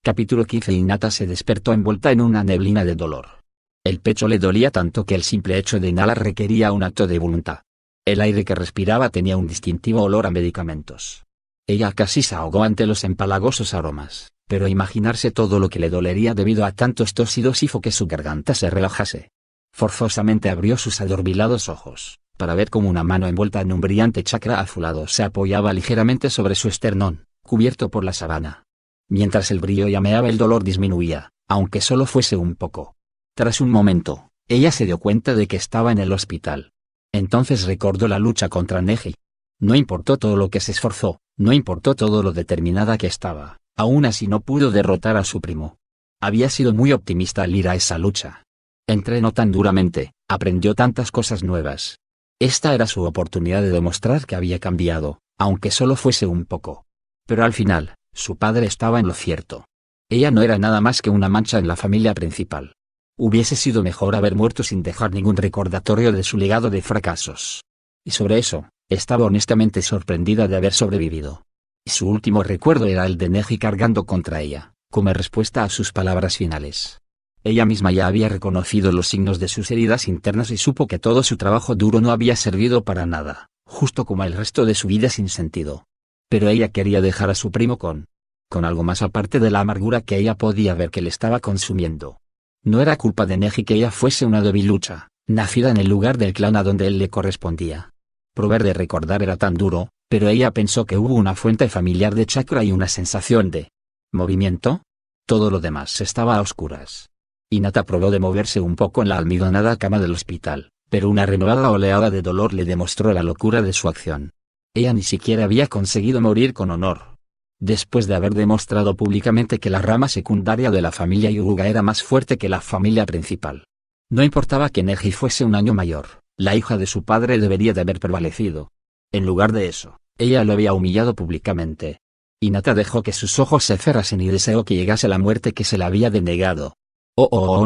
Capítulo 15. Hinata se despertó envuelta en una neblina de dolor. El pecho le dolía tanto que el simple hecho de inhalar requería un acto de voluntad. El aire que respiraba tenía un distintivo olor a medicamentos. Ella casi se ahogó ante los empalagosos aromas, pero imaginarse todo lo que le dolería debido a tantos tosidos hizo que su garganta se relajase. Forzosamente abrió sus adormilados ojos, para ver cómo una mano envuelta en un brillante chakra azulado se apoyaba ligeramente sobre su esternón, cubierto por la sábana. Mientras el brillo llameaba, el dolor disminuía, aunque solo fuese un poco. Tras un momento, ella se dio cuenta de que estaba en el hospital. Entonces recordó la lucha contra Neji. No importó todo lo que se esforzó, no importó todo lo determinada que estaba, aún así no pudo derrotar a su primo. Había sido muy optimista al ir a esa lucha. Entrenó tan duramente, aprendió tantas cosas nuevas. Esta era su oportunidad de demostrar que había cambiado, aunque solo fuese un poco. Pero al final, su padre estaba en lo cierto. Ella no era nada más que una mancha en la familia principal. Hubiese sido mejor haber muerto sin dejar ningún recordatorio de su legado de fracasos. Y sobre eso, estaba honestamente sorprendida de haber sobrevivido. Y su último recuerdo era el de Neji cargando contra ella, como respuesta a sus palabras finales. Ella misma ya había reconocido los signos de sus heridas internas y supo que todo su trabajo duro no había servido para nada, justo como el resto de su vida sin sentido. Pero ella quería dejar a su primo con algo más aparte de la amargura que ella podía ver que le estaba consumiendo. No era culpa de Neji que ella fuese una debilucha, nacida en el lugar del clan a donde él le correspondía. Probar de recordar era tan duro, pero ella pensó que hubo una fuente familiar de chakra y una sensación de movimiento. Todo lo demás estaba a oscuras. Hinata probó de moverse un poco en la almidonada cama del hospital, pero una renovada oleada de dolor le demostró la locura de su acción. Ella ni siquiera había conseguido morir con honor. Después de haber demostrado públicamente que la rama secundaria de la familia Hyuga era más fuerte que la familia principal. No importaba que Neji fuese un año mayor, la hija de su padre debería de haber prevalecido. En lugar de eso, ella lo había humillado públicamente. Hinata dejó que sus ojos se cerrasen y deseó que llegase la muerte que se le había denegado.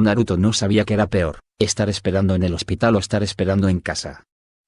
Naruto no sabía qué era peor, estar esperando en el hospital o estar esperando en casa.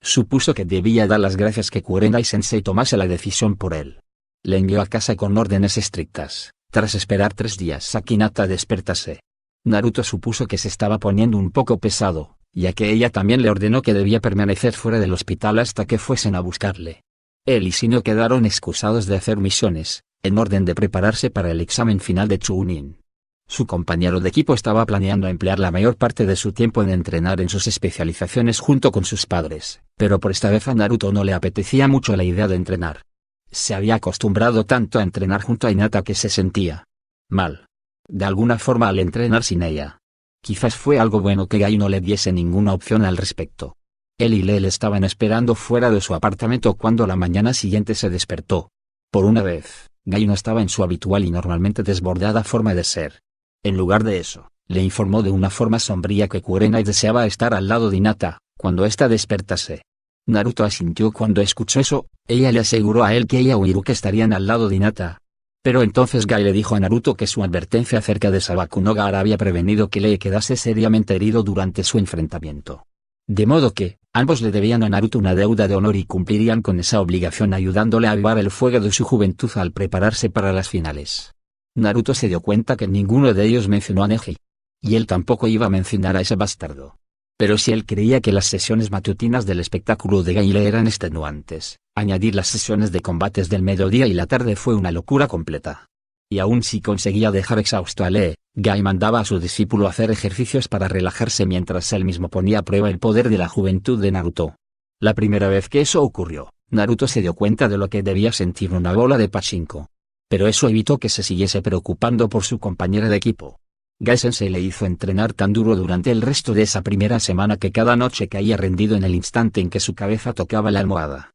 Supuso que debía dar las gracias que Kurenai-sensei tomase la decisión por él. Le envió a casa con órdenes estrictas, tras esperar 3 días a que Hinata despertase. Naruto supuso que se estaba poniendo un poco pesado, ya que ella también le ordenó que debía permanecer fuera del hospital hasta que fuesen a buscarle. Él y Shino quedaron excusados de hacer misiones, en orden de prepararse para el examen final de Chunin. Su compañero de equipo estaba planeando emplear la mayor parte de su tiempo en entrenar en sus especializaciones junto con sus padres, pero por esta vez a Naruto no le apetecía mucho la idea de entrenar. Se había acostumbrado tanto a entrenar junto a Hinata que se sentía mal, de alguna forma, al entrenar sin ella. Quizás fue algo bueno que Gai no le diese ninguna opción al respecto. Él y Lel estaban esperando fuera de su apartamento cuando la mañana siguiente se despertó. Por una vez, Gai no estaba en su habitual y normalmente desbordada forma de ser. En lugar de eso, le informó de una forma sombría que Kurenai deseaba estar al lado de Hinata, cuando ésta despertase. Naruto asintió cuando escuchó eso. Ella le aseguró a él que ella o Iruka estarían al lado de Hinata. Pero entonces Gai le dijo a Naruto que su advertencia acerca de Sabaku no Gaara había prevenido que Lee quedase seriamente herido durante su enfrentamiento. De modo que, ambos le debían a Naruto una deuda de honor y cumplirían con esa obligación ayudándole a avivar el fuego de su juventud al prepararse para las finales. Naruto se dio cuenta que ninguno de ellos mencionó a Neji. Y él tampoco iba a mencionar a ese bastardo. Pero si él creía que las sesiones matutinas del espectáculo de Gai le eran extenuantes, añadir las sesiones de combates del mediodía y la tarde fue una locura completa. Y aun si conseguía dejar exhausto a Lee, Gai mandaba a su discípulo hacer ejercicios para relajarse mientras él mismo ponía a prueba el poder de la juventud de Naruto. La primera vez que eso ocurrió, Naruto se dio cuenta de lo que debía sentir una bola de pachinko. Pero eso evitó que se siguiese preocupando por su compañera de equipo. Gai-sensei le hizo entrenar tan duro durante el resto de esa primera semana que cada noche caía rendido en el instante en que su cabeza tocaba la almohada.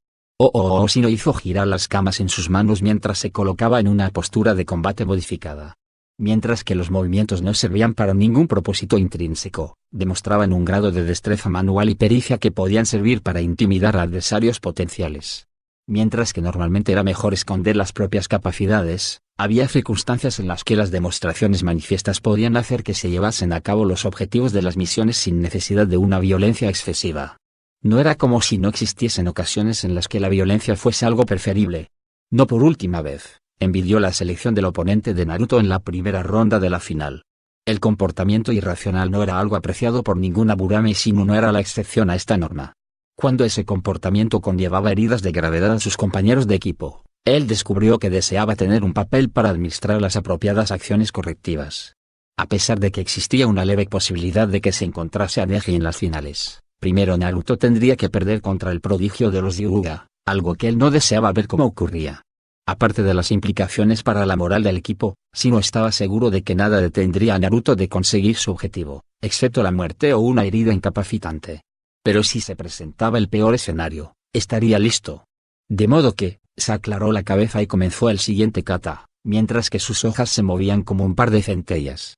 Shino hizo girar las camas en sus manos mientras se colocaba en una postura de combate modificada. Mientras que los movimientos no servían para ningún propósito intrínseco, demostraban un grado de destreza manual y pericia que podían servir para intimidar a adversarios potenciales. Mientras que normalmente era mejor esconder las propias capacidades, había circunstancias en las que las demostraciones manifiestas podían hacer que se llevasen a cabo los objetivos de las misiones sin necesidad de una violencia excesiva. No era como si no existiesen ocasiones en las que la violencia fuese algo preferible. No por última vez, envidió la selección del oponente de Naruto en la primera ronda de la final. El comportamiento irracional no era algo apreciado por ningún Aburame y Shinu no era la excepción a esta norma. Cuando ese comportamiento conllevaba heridas de gravedad a sus compañeros de equipo, él descubrió que deseaba tener un papel para administrar las apropiadas acciones correctivas. A pesar de que existía una leve posibilidad de que se encontrase a Neji en las finales, primero Naruto tendría que perder contra el prodigio de los Hyuga, algo que él no deseaba ver cómo ocurría. Aparte de las implicaciones para la moral del equipo, Shino estaba seguro de que nada detendría a Naruto de conseguir su objetivo, excepto la muerte o una herida incapacitante. Pero si se presentaba el peor escenario, estaría listo. De modo que, se aclaró la cabeza y comenzó el siguiente kata, mientras que sus hojas se movían como un par de centellas.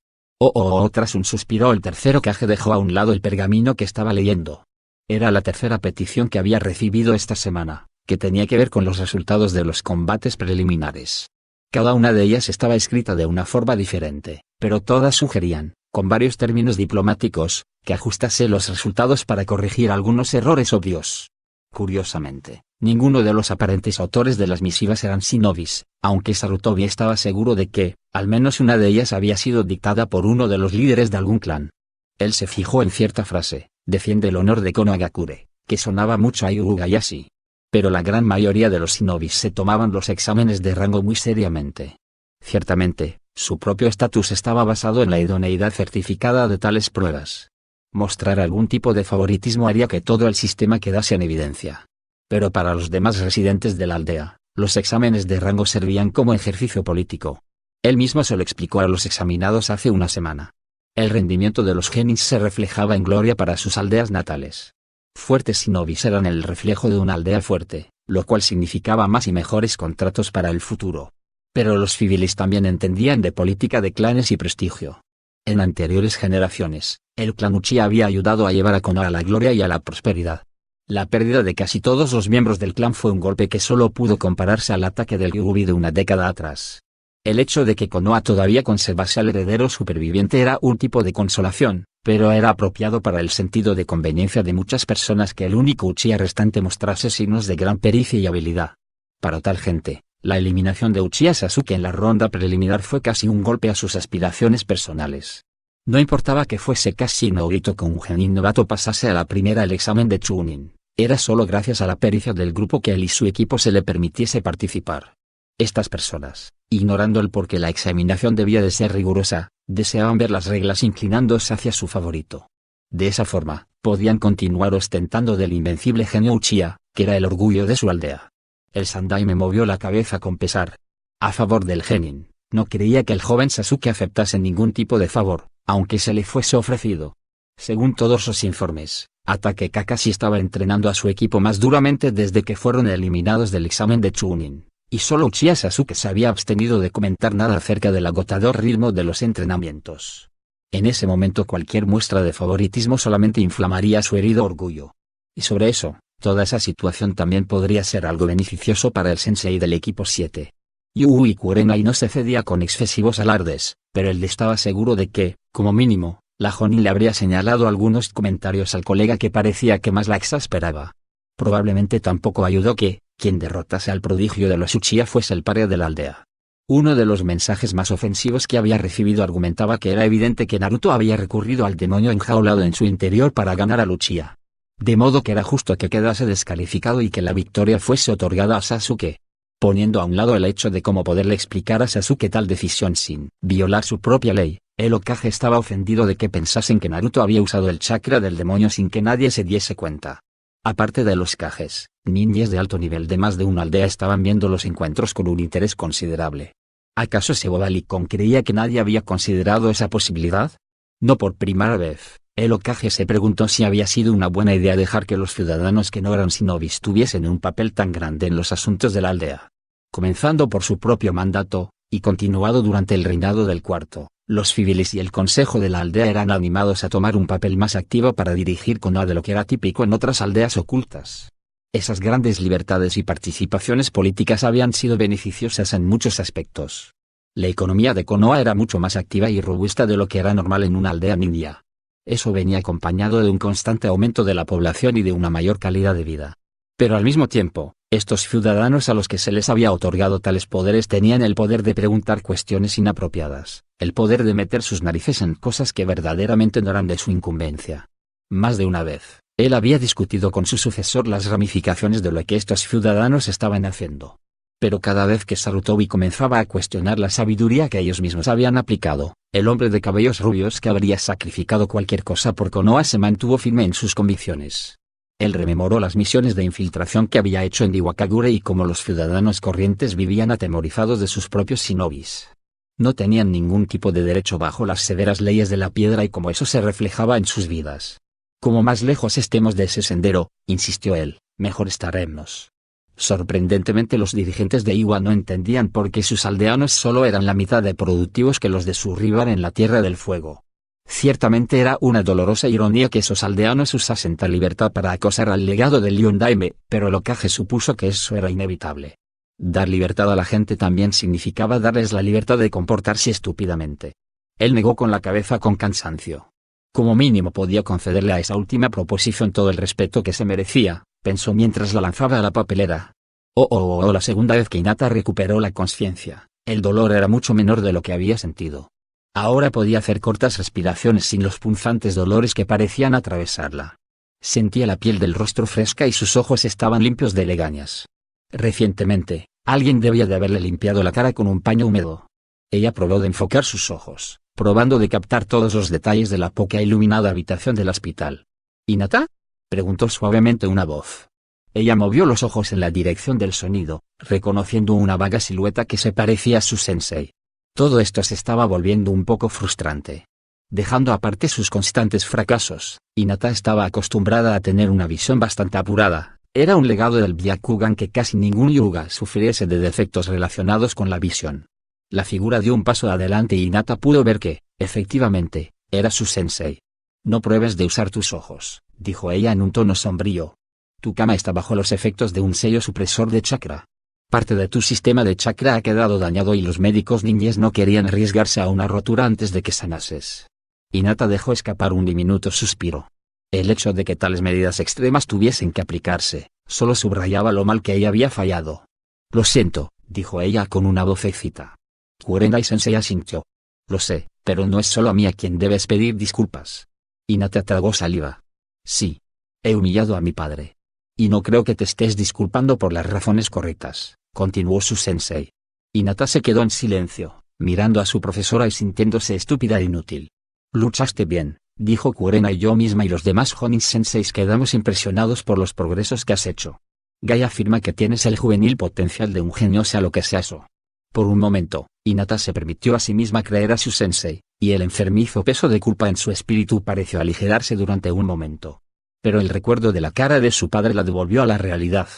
Tras un suspiro el tercer Hokage dejó a un lado el pergamino que estaba leyendo. Era la tercera petición que había recibido esta semana, que tenía que ver con los resultados de los combates preliminares. Cada una de ellas estaba escrita de una forma diferente, pero todas sugerían, con varios términos diplomáticos, que ajustase los resultados para corregir algunos errores obvios. Curiosamente, ninguno de los aparentes autores de las misivas eran shinobis, aunque Sarutobi estaba seguro de que, al menos una de ellas había sido dictada por uno de los líderes de algún clan. Él se fijó en cierta frase, defiende el honor de Konohagakure, que sonaba mucho a Hyuga-yashi. Pero la gran mayoría de los shinobis se tomaban los exámenes de rango muy seriamente. Ciertamente, su propio estatus estaba basado en la idoneidad certificada de tales pruebas. Mostrar algún tipo de favoritismo haría que todo el sistema quedase en evidencia. Pero para los demás residentes de la aldea, los exámenes de rango servían como ejercicio político. Él mismo se lo explicó a los examinados hace una semana. El rendimiento de los genins se reflejaba en gloria para sus aldeas natales. Fuertes shinobis eran el reflejo de una aldea fuerte, lo cual significaba más y mejores contratos para el futuro. Pero los civiles también entendían de política de clanes y prestigio. En anteriores generaciones, el clan Uchiha había ayudado a llevar a Konoha a la gloria y a la prosperidad. La pérdida de casi todos los miembros del clan fue un golpe que solo pudo compararse al ataque del Gyuubi de una década atrás. El hecho de que Konoha todavía conservase al heredero superviviente era un tipo de consolación, pero era apropiado para el sentido de conveniencia de muchas personas que el único Uchiha restante mostrase signos de gran pericia y habilidad. Para tal gente, la eliminación de Uchiha Sasuke en la ronda preliminar fue casi un golpe a sus aspiraciones personales. No importaba que fuese casi inaudito que un genin novato pasase a la primera el examen de Chunin, era solo gracias a la pericia del grupo que él y su equipo se le permitiese participar. Estas personas, ignorando el por qué la examinación debía de ser rigurosa, deseaban ver las reglas inclinándose hacia su favorito. De esa forma, podían continuar ostentando del invencible genio Uchiha, que era el orgullo de su aldea. El Sandaime movió la cabeza con pesar. A favor del genin, no creía que el joven Sasuke aceptase ningún tipo de favor, aunque se le fuese ofrecido. Según todos los informes, Ataque Kakashi estaba entrenando a su equipo más duramente desde que fueron eliminados del examen de Chunin. Y solo Uchiha Sasuke se había abstenido de comentar nada acerca del agotador ritmo de los entrenamientos. En ese momento cualquier muestra de favoritismo solamente inflamaría su herido orgullo. Y sobre eso, toda esa situación también podría ser algo beneficioso para el sensei del equipo 7. Yui Kurenai no se cedía con excesivos alardes, pero él estaba seguro de que, como mínimo, la Jonin le habría señalado algunos comentarios al colega que parecía que más la exasperaba. Probablemente tampoco ayudó que, quien derrotase al prodigio de los Uchiha fuese el paria de la aldea. Uno de los mensajes más ofensivos que había recibido argumentaba que era evidente que Naruto había recurrido al demonio enjaulado en su interior para ganar al Uchiha. De modo que era justo que quedase descalificado y que la victoria fuese otorgada a Sasuke. Poniendo a un lado el hecho de cómo poderle explicar a Sasuke tal decisión sin violar su propia ley, el Hokage estaba ofendido de que pensasen que Naruto había usado el chakra del demonio sin que nadie se diese cuenta. Aparte de los Kages, ninjas de alto nivel de más de una aldea estaban viendo los encuentros con un interés considerable. ¿Acaso Sebodalikon creía que nadie había considerado esa posibilidad? No por primera vez, el Hokage se preguntó si había sido una buena idea dejar que los ciudadanos que no eran shinobis tuviesen un papel tan grande en los asuntos de la aldea. Comenzando por su propio mandato, y continuado durante el reinado del cuarto, los civiles y el consejo de la aldea eran animados a tomar un papel más activo para dirigir Konoha de lo que era típico en otras aldeas ocultas. Esas grandes libertades y participaciones políticas habían sido beneficiosas en muchos aspectos. La economía de Konoha era mucho más activa y robusta de lo que era normal en una aldea ninja. Eso venía acompañado de un constante aumento de la población y de una mayor calidad de vida. Pero al mismo tiempo, Estos ciudadanos a los que se les había otorgado tales poderes tenían el poder de preguntar cuestiones inapropiadas, el poder de meter sus narices en cosas que verdaderamente no eran de su incumbencia. Más de una vez, él había discutido con su sucesor las ramificaciones de lo que estos ciudadanos estaban haciendo. Pero cada vez que Sarutobi comenzaba a cuestionar la sabiduría que ellos mismos habían aplicado, el hombre de cabellos rubios que habría sacrificado cualquier cosa por Konoha se mantuvo firme en sus convicciones. Él rememoró las misiones de infiltración que había hecho en Iwakagure y cómo los ciudadanos corrientes vivían atemorizados de sus propios shinobis. No tenían ningún tipo de derecho bajo las severas leyes de la piedra y cómo eso se reflejaba en sus vidas. Como más lejos estemos de ese sendero, insistió él, mejor estaremos. Sorprendentemente los dirigentes de Iwa no entendían por qué sus aldeanos solo eran la mitad de productivos que los de su rival en la Tierra del Fuego. Ciertamente era una dolorosa ironía que esos aldeanos usasen tal libertad para acosar al legado del Yondaime, pero el Hokage supuso que eso era inevitable. Dar libertad a la gente también significaba darles la libertad de comportarse estúpidamente. Él negó con la cabeza con cansancio. Como mínimo podía concederle a esa última proposición todo el respeto que se merecía, pensó mientras la lanzaba a la papelera. La segunda vez que Hinata recuperó la conciencia, el dolor era mucho menor de lo que había sentido. Ahora podía hacer cortas respiraciones sin los punzantes dolores que parecían atravesarla. Sentía la piel del rostro fresca y sus ojos estaban limpios de legañas. Recientemente, alguien debía de haberle limpiado la cara con un paño húmedo. Ella probó de enfocar sus ojos, probando de captar todos los detalles de la poca iluminada habitación del hospital. ¿Hinata?, preguntó suavemente una voz. Ella movió los ojos en la dirección del sonido, reconociendo una vaga silueta que se parecía a su sensei. Todo esto se estaba volviendo un poco frustrante. Dejando aparte sus constantes fracasos, Hinata estaba acostumbrada a tener una visión bastante apurada. Era un legado del Byakugan que casi ningún Hyuga sufriese de defectos relacionados con la visión. La figura dio un paso adelante y Hinata pudo ver que, efectivamente, era su sensei. No pruebes de usar tus ojos, dijo ella en un tono sombrío. Tu kama está bajo los efectos de un sello supresor de chakra. Parte de tu sistema de chakra ha quedado dañado y los médicos ninjas no querían arriesgarse a una rotura antes de que sanases. Hinata dejó escapar un diminuto suspiro. El hecho de que tales medidas extremas tuviesen que aplicarse, solo subrayaba lo mal que ella había fallado. Lo siento, dijo ella con una vocecita. Kurenai-sensei asintió. Lo sé, pero no es solo a mí a quien debes pedir disculpas. Hinata tragó saliva. Sí. He humillado a mi padre. Y no creo que te estés disculpando por las razones correctas, continuó su sensei. Hinata se quedó en silencio, mirando a su profesora y sintiéndose estúpida e inútil. Luchaste bien, dijo Kurenai, y yo misma y los demás Jonin senseis quedamos impresionados por los progresos que has hecho. Gai afirma que tienes el juvenil potencial de un genio, sea lo que sea eso. Por un momento, Hinata se permitió a sí misma creer a su sensei, y el enfermizo peso de culpa en su espíritu pareció aligerarse durante un momento. Pero el recuerdo de la cara de su padre la devolvió a la realidad.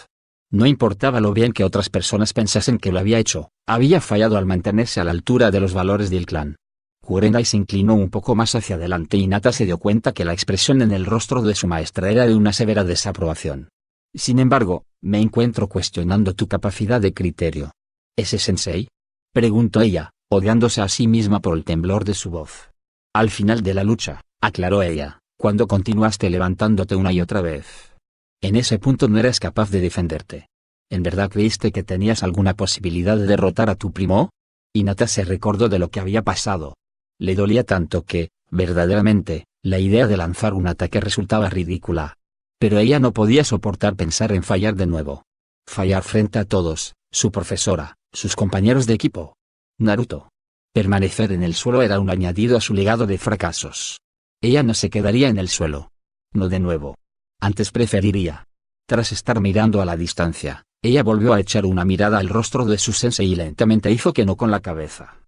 No importaba lo bien que otras personas pensasen que lo había hecho, había fallado al mantenerse a la altura de los valores del clan. Kurenai se inclinó un poco más hacia adelante y Hinata se dio cuenta que la expresión en el rostro de su maestra era de una severa desaprobación. Sin embargo, me encuentro cuestionando tu capacidad de criterio. ¿Ese sensei?, preguntó ella, odiándose a sí misma por el temblor de su voz. Al final de la lucha, aclaró ella, cuando continuaste levantándote una y otra vez. En ese punto no eras capaz de defenderte. ¿En verdad creíste que tenías alguna posibilidad de derrotar a tu primo? Hinata se recordó de lo que había pasado. Le dolía tanto que, verdaderamente, la idea de lanzar un ataque resultaba ridícula. Pero ella no podía soportar pensar en fallar de nuevo. Fallar frente a todos, su profesora, sus compañeros de equipo. Naruto. Permanecer en el suelo era un añadido a su legado de fracasos. Ella no se quedaría en el suelo. No de nuevo. Antes preferiría. Tras estar mirando a la distancia, ella volvió a echar una mirada al rostro de su sensei y lentamente hizo que no con la cabeza.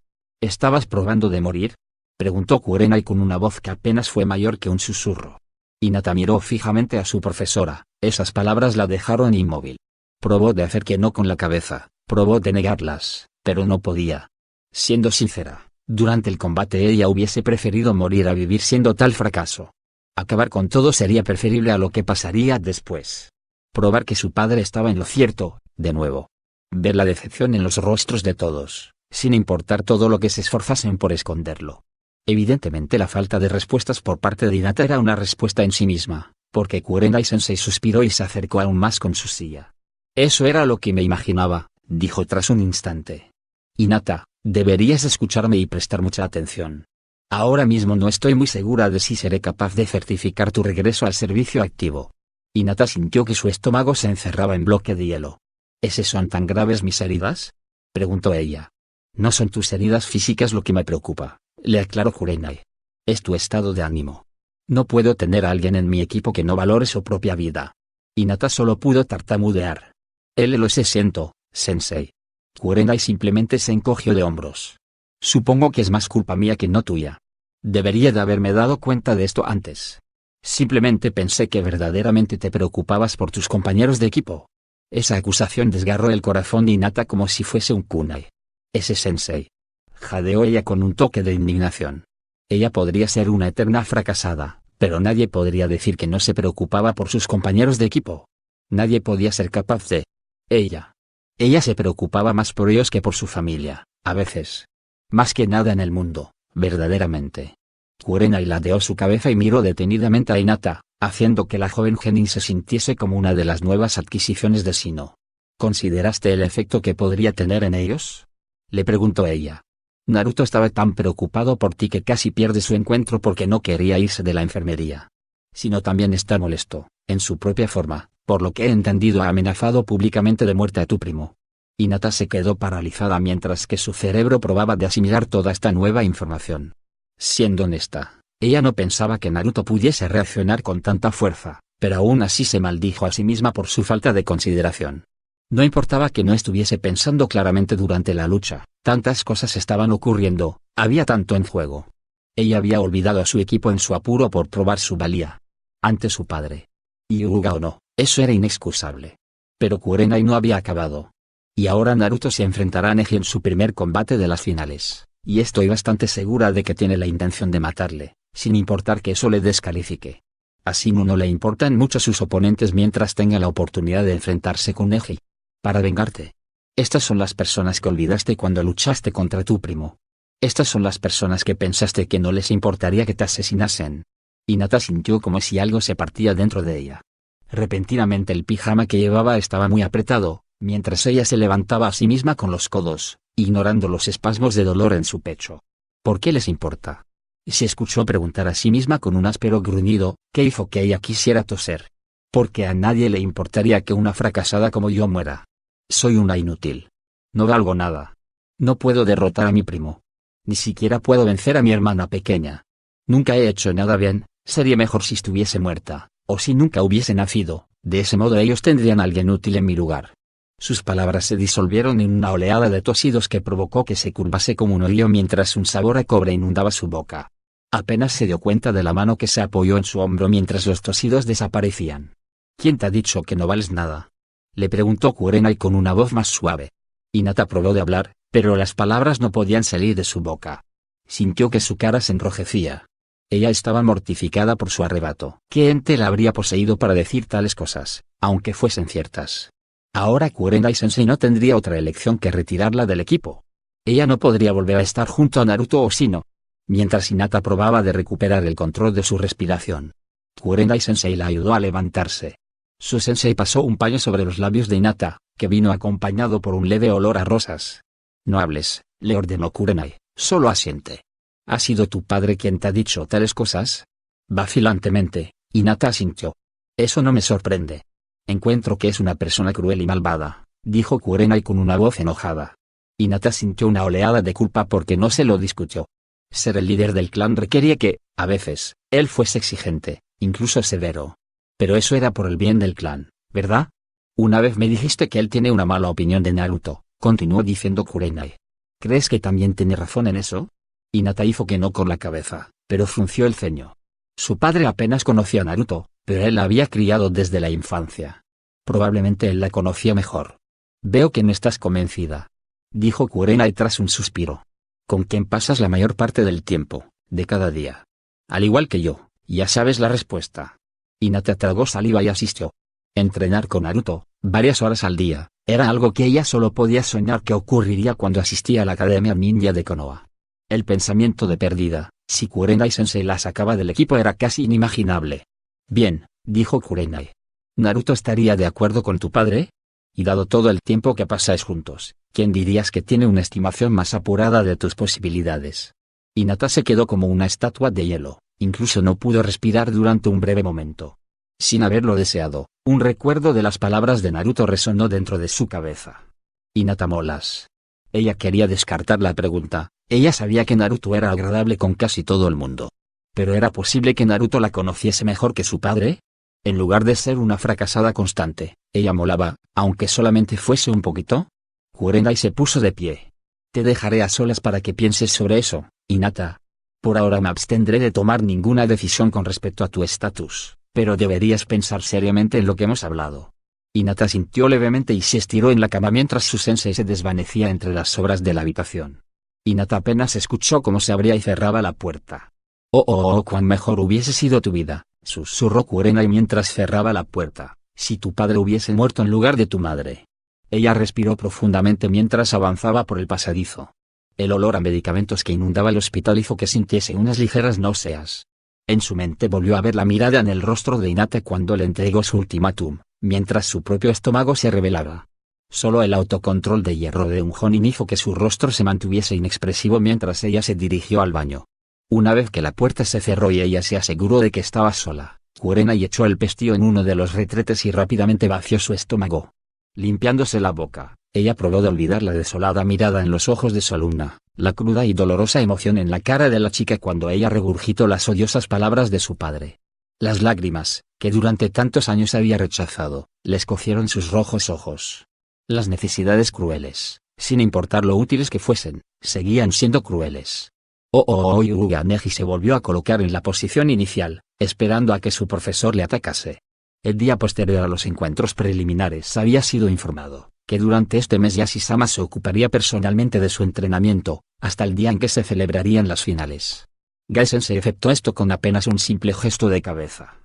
¿Estabas probando de morir?, preguntó Kurenai con una voz que apenas fue mayor que un susurro. Hinata miró fijamente a su profesora, esas palabras la dejaron inmóvil. Probó de hacer que no con la cabeza, probó de negarlas, pero no podía. Siendo sincera, durante el combate ella hubiese preferido morir a vivir siendo tal fracaso. Acabar con todo sería preferible a lo que pasaría después. Probar que su padre estaba en lo cierto, de nuevo. Ver la decepción en los rostros de todos, sin importar todo lo que se esforzasen por esconderlo. Evidentemente la falta de respuestas por parte de Hinata era una respuesta en sí misma, porque Kurenai-sensei suspiró y se acercó aún más con su silla. Eso era lo que me imaginaba, dijo tras un instante. Hinata, deberías escucharme y prestar mucha atención. Ahora mismo no estoy muy segura de si seré capaz de certificar tu regreso al servicio activo. Hinata sintió que su estómago se encerraba en bloque de hielo. ¿Son tan graves mis heridas?, preguntó ella. No son tus heridas físicas lo que me preocupa, le aclaró Kurenai. Es tu estado de ánimo. No puedo tener a alguien en mi equipo que no valore su propia vida. Hinata solo pudo tartamudear. Lo siento, sensei. Kurenai simplemente se encogió de hombros. Supongo que es más culpa mía que no tuya. Debería de haberme dado cuenta de esto antes. Simplemente pensé que verdaderamente te preocupabas por tus compañeros de equipo. Esa acusación desgarró el corazón de Hinata como si fuese un kunai. Sensei. Jadeó ella con un toque de indignación. Ella podría ser una eterna fracasada, pero nadie podría decir que no se preocupaba por sus compañeros de equipo. Nadie podía ser capaz de... Ella se preocupaba más por ellos que por su familia, a veces. Más que nada en el mundo, verdaderamente. Kurenai ladeó su cabeza y miró detenidamente a Hinata, haciendo que la joven genin se sintiese como una de las nuevas adquisiciones de Shino. ¿Consideraste el efecto que podría tener en ellos?, le preguntó ella. Naruto estaba tan preocupado por ti que casi pierde su encuentro porque no quería irse de la enfermería. Shino también está molesto, en su propia forma, por lo que he entendido ha amenazado públicamente de muerte a tu primo. Hinata se quedó paralizada mientras que su cerebro probaba de asimilar toda esta nueva información. Siendo honesta, ella no pensaba que Naruto pudiese reaccionar con tanta fuerza, pero aún así se maldijo a sí misma por su falta de consideración. No importaba que no estuviese pensando claramente durante la lucha, tantas cosas estaban ocurriendo, había tanto en juego. Ella había olvidado a su equipo en su apuro por probar su valía ante su padre. Hyuga o no, eso era inexcusable. Pero Kurenai no había acabado. Y ahora Naruto se enfrentará a Neji en su primer combate de las finales, y estoy bastante segura de que tiene la intención de matarle, sin importar que eso le descalifique. A Shino no le importan mucho sus oponentes mientras tenga la oportunidad de enfrentarse con Neji. Para vengarte. Estas son las personas que olvidaste cuando luchaste contra tu primo. Estas son las personas que pensaste que no les importaría que te asesinasen. Hinata sintió como si algo se partía dentro de ella. Repentinamente el pijama que llevaba estaba muy apretado, mientras ella se levantaba a sí misma con los codos, ignorando los espasmos de dolor en su pecho. ¿Por qué les importa? Se escuchó preguntar a sí misma con un áspero gruñido, ¿qué hizo que ella quisiera toser? Porque a nadie le importaría que una fracasada como yo muera. Soy una inútil. No valgo nada. No puedo derrotar a mi primo. Ni siquiera puedo vencer a mi hermana pequeña. Nunca he hecho nada bien, sería mejor si estuviese muerta, o si nunca hubiese nacido, de ese modo ellos tendrían a alguien útil en mi lugar. Sus palabras se disolvieron en una oleada de tosidos que provocó que se curvase como un oído mientras un sabor a cobre inundaba su boca. Apenas se dio cuenta de la mano que se apoyó en su hombro mientras los tosidos desaparecían. ¿Quién te ha dicho que no vales nada?, le preguntó Kurenai con una voz más suave. Hinata probó de hablar, pero las palabras no podían salir de su boca. Sintió que su cara se enrojecía. Ella estaba mortificada por su arrebato. ¿Qué ente la habría poseído para decir tales cosas, aunque fuesen ciertas? Ahora Kurenai-sensei no tendría otra elección que retirarla del equipo. Ella no podría volver a estar junto a Naruto o Shino. Mientras Hinata probaba de recuperar el control de su respiración, Kurenai-sensei la ayudó a levantarse. Su sensei pasó un paño sobre los labios de Hinata, que vino acompañado por un leve olor a rosas. No hables, le ordenó Kurenai, solo asiente. ¿Ha sido tu padre quien te ha dicho tales cosas? Vacilantemente, Hinata asintió. Eso no me sorprende. Encuentro que es una persona cruel y malvada, dijo Kurenai con una voz enojada. Hinata sintió una oleada de culpa porque no se lo discutió. Ser el líder del clan requería que, a veces, él fuese exigente, incluso severo. Pero eso era por el bien del clan, ¿verdad? Una vez me dijiste que él tiene una mala opinión de Naruto, continuó diciendo Kurenai. ¿Crees que también tiene razón en eso? Hinata hizo que no con la cabeza, pero frunció el ceño. Su padre apenas conocía a Naruto, pero él la había criado desde la infancia. Probablemente él la conocía mejor. Veo que no estás convencida, dijo Kurenai tras un suspiro. ¿Con quién pasas la mayor parte del tiempo, de cada día? Al igual que yo, ya sabes la respuesta. Hinata tragó saliva y asistió. Entrenar con Naruto, varias horas al día, era algo que ella solo podía soñar que ocurriría cuando asistía a la Academia Ninja de Konoha. El pensamiento de pérdida, si Kurenai-sensei la sacaba del equipo era casi inimaginable. Bien, dijo Kurenai. ¿Naruto estaría de acuerdo con tu padre? Y dado todo el tiempo que pasáis juntos, ¿quién dirías que tiene una estimación más apurada de tus posibilidades? Hinata se quedó como una estatua de hielo, incluso no pudo respirar durante un breve momento. Sin haberlo deseado, un recuerdo de las palabras de Naruto resonó dentro de su cabeza. Hinata molas. Ella quería descartar la pregunta, ella sabía que Naruto era agradable con casi todo el mundo. ¿Pero era posible que Naruto la conociese mejor que su padre? En lugar de ser una fracasada constante, ella molaba, aunque solamente fuese un poquito. Kurenai se puso de pie. Te dejaré a solas para que pienses sobre eso, Hinata. Por ahora me abstendré de tomar ninguna decisión con respecto a tu estatus, pero deberías pensar seriamente en lo que hemos hablado. Hinata sintió levemente y se estiró en la cama mientras su sensei se desvanecía entre las sobras de la habitación. Hinata apenas escuchó cómo se abría y cerraba la puerta. Cuán mejor hubiese sido tu vida, susurró Kurenai mientras cerraba la puerta, si tu padre hubiese muerto en lugar de tu madre. Ella respiró profundamente mientras avanzaba por el pasadizo. El olor a medicamentos que inundaba el hospital hizo que sintiese unas ligeras náuseas. En su mente volvió a ver la mirada en el rostro de Hinata cuando le entregó su ultimátum, mientras su propio estómago se revelaba. Solo el autocontrol de hierro de un Jonin hizo que su rostro se mantuviese inexpresivo mientras ella se dirigió al baño. Una vez que la puerta se cerró y ella se aseguró de que estaba sola, Kurenai echó el pestillo en uno de los retretes y rápidamente vació su estómago. Limpiándose la boca, ella probó de olvidar la desolada mirada en los ojos de su alumna, la cruda y dolorosa emoción en la cara de la chica cuando ella regurgitó las odiosas palabras de su padre. Las lágrimas, que durante tantos años había rechazado, le escocieron sus rojos ojos. Las necesidades crueles, sin importar lo útiles que fuesen, seguían siendo crueles. Hyuga Neji se volvió a colocar en la posición inicial, esperando a que su profesor le atacase. El día posterior a los encuentros preliminares había sido informado que durante este mes Yashi-sama se ocuparía personalmente de su entrenamiento, hasta el día en que se celebrarían las finales. Gai-sensei efectuó esto con apenas un simple gesto de cabeza.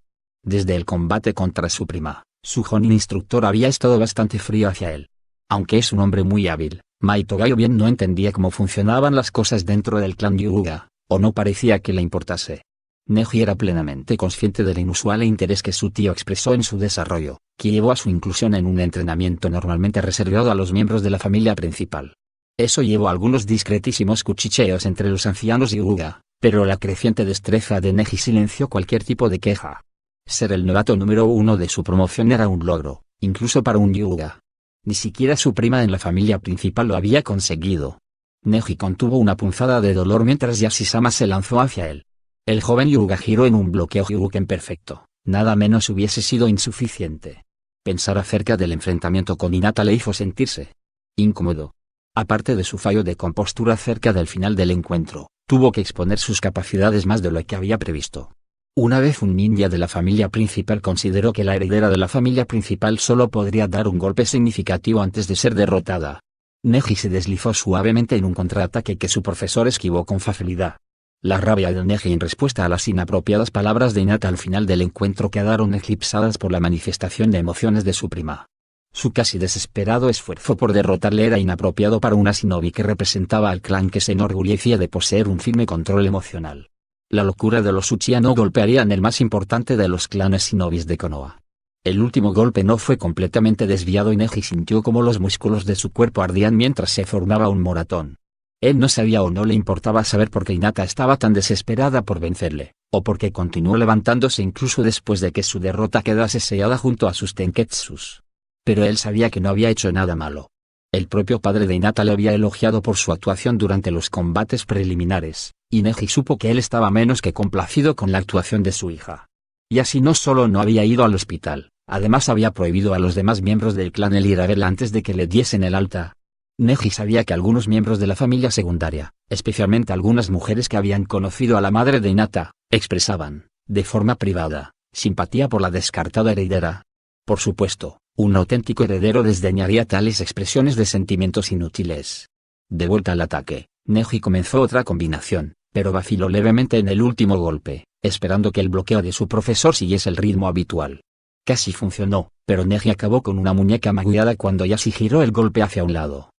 Desde el combate contra su prima, su Jonin instructor había estado bastante frío hacia él. Aunque es un hombre muy hábil, Maitogayo bien no entendía cómo funcionaban las cosas dentro del clan Hyuga, o no parecía que le importase. Neji era plenamente consciente del inusual interés que su tío expresó en su desarrollo, que llevó a su inclusión en un entrenamiento normalmente reservado a los miembros de la familia principal. Eso llevó a algunos discretísimos cuchicheos entre los ancianos Hyuga, pero la creciente destreza de Neji silenció cualquier tipo de queja. Ser el novato número 1 de su promoción era un logro, incluso para un Hyuga. Ni siquiera su prima en la familia principal lo había conseguido. Neji contuvo una punzada de dolor mientras Yashi-sama se lanzó hacia él. El joven Hyuga giró en un bloqueo Hyuken perfecto, nada menos hubiese sido insuficiente. Pensar acerca del enfrentamiento con Hinata le hizo sentirse incómodo. Aparte de su fallo de compostura cerca del final del encuentro, tuvo que exponer sus capacidades más de lo que había previsto. Una vez un ninja de la familia principal consideró que la heredera de la familia principal solo podría dar un golpe significativo antes de ser derrotada. Neji se deslizó suavemente en un contraataque que su profesor esquivó con facilidad. La rabia de Neji en respuesta a las inapropiadas palabras de Hinata al final del encuentro quedaron eclipsadas por la manifestación de emociones de su prima. Su casi desesperado esfuerzo por derrotarle era inapropiado para una shinobi que representaba al clan que se enorgullecía de poseer un firme control emocional. La locura de los Uchiha no golpearían el más importante de los clanes shinobis de Konoha. El último golpe no fue completamente desviado y Neji sintió como los músculos de su cuerpo ardían mientras se formaba un moratón. Él no sabía o no le importaba saber por qué Hinata estaba tan desesperada por vencerle, o por qué continuó levantándose incluso después de que su derrota quedase sellada junto a sus tenketsus. Pero él sabía que no había hecho nada malo. El propio padre de Hinata le había elogiado por su actuación durante los combates preliminares, y Neji supo que él estaba menos que complacido con la actuación de su hija. Y así no solo no había ido al hospital, además había prohibido a los demás miembros del clan el ir a verla antes de que le diesen el alta. Neji sabía que algunos miembros de la familia secundaria, especialmente algunas mujeres que habían conocido a la madre de Hinata, expresaban, de forma privada, simpatía por la descartada heredera. Por supuesto, un auténtico heredero desdeñaría tales expresiones de sentimientos inútiles. De vuelta al ataque, Neji comenzó otra combinación, pero vaciló levemente en el último golpe, esperando que el bloqueo de su profesor siguiese el ritmo habitual. Casi funcionó, pero Neji acabó con una muñeca magullada cuando Yashi giró el golpe hacia un lado.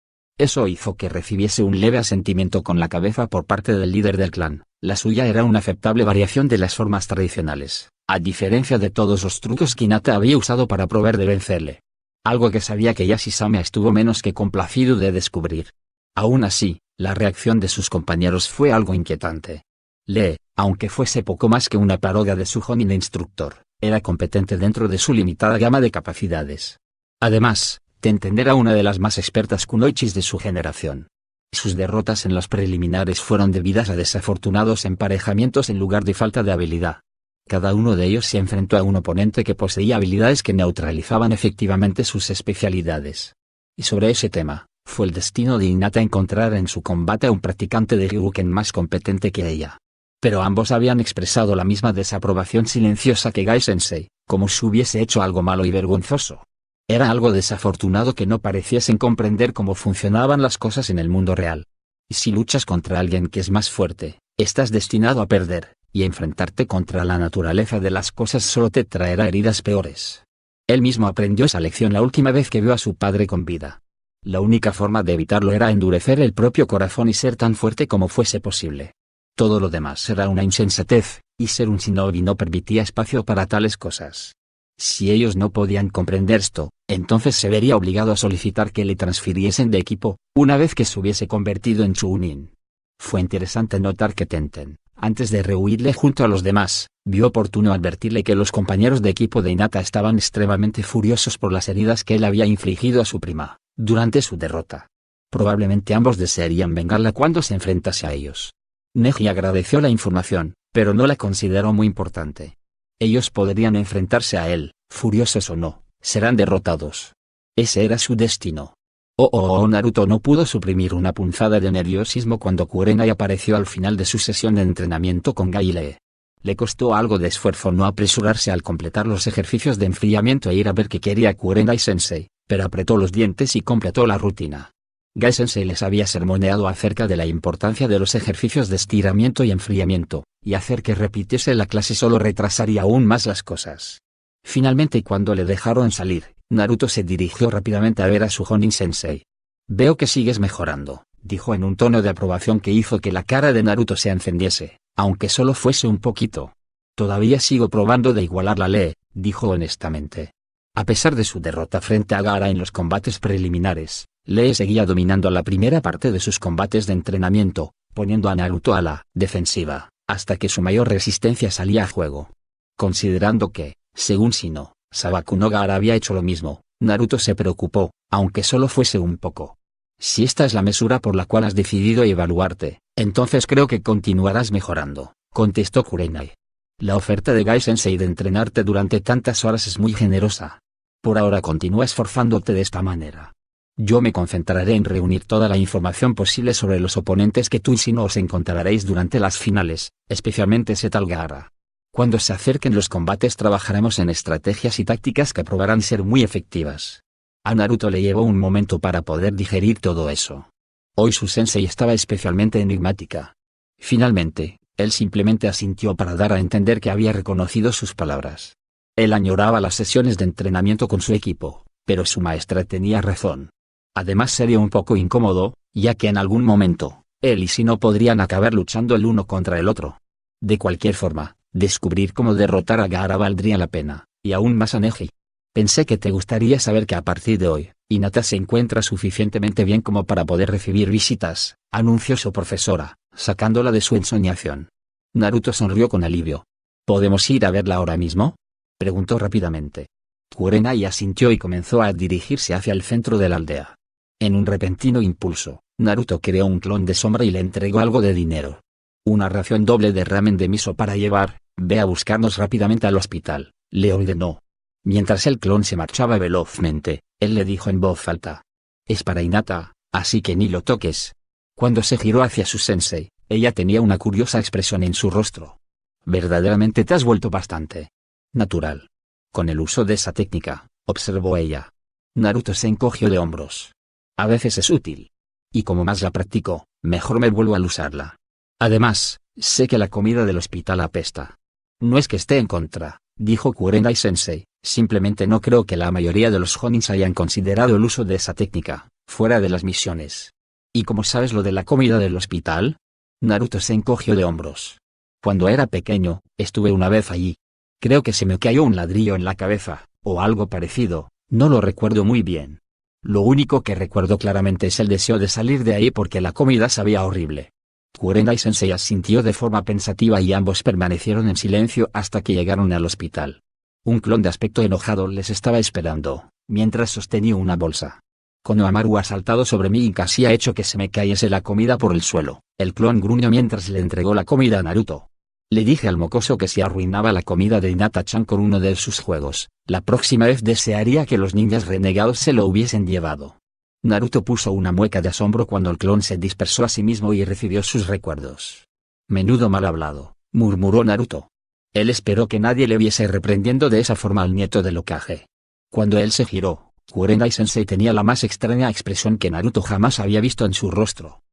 Eso hizo que recibiese un leve asentimiento con la cabeza por parte del líder del clan. La suya era una aceptable variación de las formas tradicionales, a diferencia de todos los trucos que Hinata había usado para probar de vencerle. algo que sabía que Yashisame estuvo menos que complacido de descubrir. Aún así, la reacción de sus compañeros fue algo inquietante. Lee, aunque fuese poco más que una parodia de su Jonin instructor, era competente dentro de su limitada gama de capacidades. Además, Tenten era una de las más expertas kunoichis de su generación. Sus derrotas en los preliminares fueron debidas a desafortunados emparejamientos en lugar de falta de habilidad. Cada uno de ellos se enfrentó a un oponente que poseía habilidades que neutralizaban efectivamente sus especialidades. Y sobre ese tema, fue el destino de Hinata encontrar en su combate a un practicante de Ryuken más competente que ella. Pero ambos habían expresado la misma desaprobación silenciosa que Gai-sensei, como si hubiese hecho algo malo y vergonzoso. Era algo desafortunado que no pareciesen comprender cómo funcionaban las cosas en el mundo real. Y si luchas contra alguien que es más fuerte, estás destinado a perder, y enfrentarte contra la naturaleza de las cosas solo te traerá heridas peores. Él mismo aprendió esa lección la última vez que vio a su padre con vida. La única forma de evitarlo era endurecer el propio corazón y ser tan fuerte como fuese posible. Todo lo demás era una insensatez, y ser un shinobi no permitía espacio para tales cosas. Si ellos no podían comprender esto, entonces se vería obligado a solicitar que le transfiriesen de equipo, una vez que se hubiese convertido en Chunin. Fue interesante notar que Tenten, antes de rehuirle junto a los demás, vio oportuno advertirle que los compañeros de equipo de Hinata estaban extremadamente furiosos por las heridas que él había infligido a su prima, durante su derrota. Probablemente ambos desearían vengarla cuando se enfrentase a ellos. Neji agradeció la información, pero no la consideró muy importante. Ellos podrían enfrentarse a él, furiosos o no, serán derrotados. Ese era su destino. Naruto no pudo suprimir una punzada de nerviosismo cuando Kurenai apareció al final de su sesión de entrenamiento con Gai y Lee. Le costó algo de esfuerzo no apresurarse al completar los ejercicios de enfriamiento e ir a ver qué quería Kurenai-sensei, pero apretó los dientes y completó la rutina. Gai-sensei les había sermoneado acerca de la importancia de los ejercicios de estiramiento y enfriamiento, y hacer que repitiese la clase solo retrasaría aún más las cosas. Finalmente, cuando le dejaron salir, Naruto se dirigió rápidamente a ver a su Jonin-sensei. «Veo que sigues mejorando», dijo en un tono de aprobación que hizo que la cara de Naruto se encendiese, aunque solo fuese un poquito. «Todavía sigo probando de igualar la Lee», dijo honestamente. A pesar de su derrota frente a Gaara en los combates preliminares, Lee seguía dominando la primera parte de sus combates de entrenamiento, poniendo a Naruto a la defensiva, hasta que su mayor resistencia salía a juego. Considerando que, según Shino, Sabaku no Gaara había hecho lo mismo, Naruto se preocupó, aunque solo fuese un poco. «Si esta es la mesura por la cual has decidido evaluarte, entonces creo que continuarás mejorando», contestó Kurenai. «La oferta de Gai-sensei de entrenarte durante tantas horas es muy generosa. Por ahora continúa esforzándote de esta manera. Yo me concentraré en reunir toda la información posible sobre los oponentes que tú y Shino os encontraréis durante las finales, especialmente Setal Gaara. Cuando se acerquen los combates trabajaremos en estrategias y tácticas que probarán ser muy efectivas». A Naruto le llevó un momento para poder digerir todo eso. Hoy su sensei estaba especialmente enigmática. Finalmente, él simplemente asintió para dar a entender que había reconocido sus palabras. Él añoraba las sesiones de entrenamiento con su equipo, pero su maestra tenía razón. Además sería un poco incómodo, ya que en algún momento, él y Shino podrían acabar luchando el uno contra el otro. De cualquier forma, descubrir cómo derrotar a Gaara valdría la pena, y aún más a Neji. «Pensé que te gustaría saber que a partir de hoy, Hinata se encuentra suficientemente bien como para poder recibir visitas», anunció su profesora, sacándola de su ensoñación. Naruto sonrió con alivio. «¿Podemos ir a verla ahora mismo?», preguntó rápidamente. Kurenai asintió y comenzó a dirigirse hacia el centro de la aldea. En un repentino impulso, Naruto creó un clon de sombra y le entregó algo de dinero. «Una ración doble de ramen de miso para llevar, ve a buscarnos rápidamente al hospital», le ordenó. Mientras el clon se marchaba velozmente, él le dijo en voz alta: «Es para Hinata, así que ni lo toques». Cuando se giró hacia su sensei, ella tenía una curiosa expresión en su rostro. «Verdaderamente te has vuelto bastante natural con el uso de esa técnica», observó ella. Naruto se encogió de hombros. «A veces es útil. Y como más la practico, mejor me vuelvo al usarla. Además, sé que la comida del hospital apesta». «No es que esté en contra», dijo Kurenai-sensei, «simplemente no creo que la mayoría de los Jonins hayan considerado el uso de esa técnica, fuera de las misiones». «¿Y cómo sabes lo de la comida del hospital?». Naruto se encogió de hombros. «Cuando era pequeño, estuve una vez allí. Creo que se me cayó un ladrillo en la cabeza, o algo parecido, No lo recuerdo muy bien. Lo único que recuerdo claramente es el deseo de salir de ahí porque la comida sabía horrible. Kurenai-sensei asintió de forma pensativa y ambos permanecieron en silencio hasta que llegaron al hospital. Un clon de aspecto enojado les estaba esperando, mientras sostenía una bolsa. Konohamaru ha saltado sobre mí y casi ha hecho que se me cayese la comida por el suelo. El clon gruñó mientras le entregó la comida a Naruto. Le dije al mocoso que si arruinaba la comida de Hinata-chan con uno de sus juegos, la próxima vez desearía que los ninjas renegados se lo hubiesen llevado. Naruto puso una mueca de asombro cuando el clon se dispersó a sí mismo y recibió sus recuerdos. Menudo mal hablado, murmuró Naruto. Él esperó que nadie le viese reprendiendo de esa forma al nieto del Hokage. Cuando él se giró, Kurenai-sensei tenía la más extraña expresión que Naruto jamás había visto en su rostro.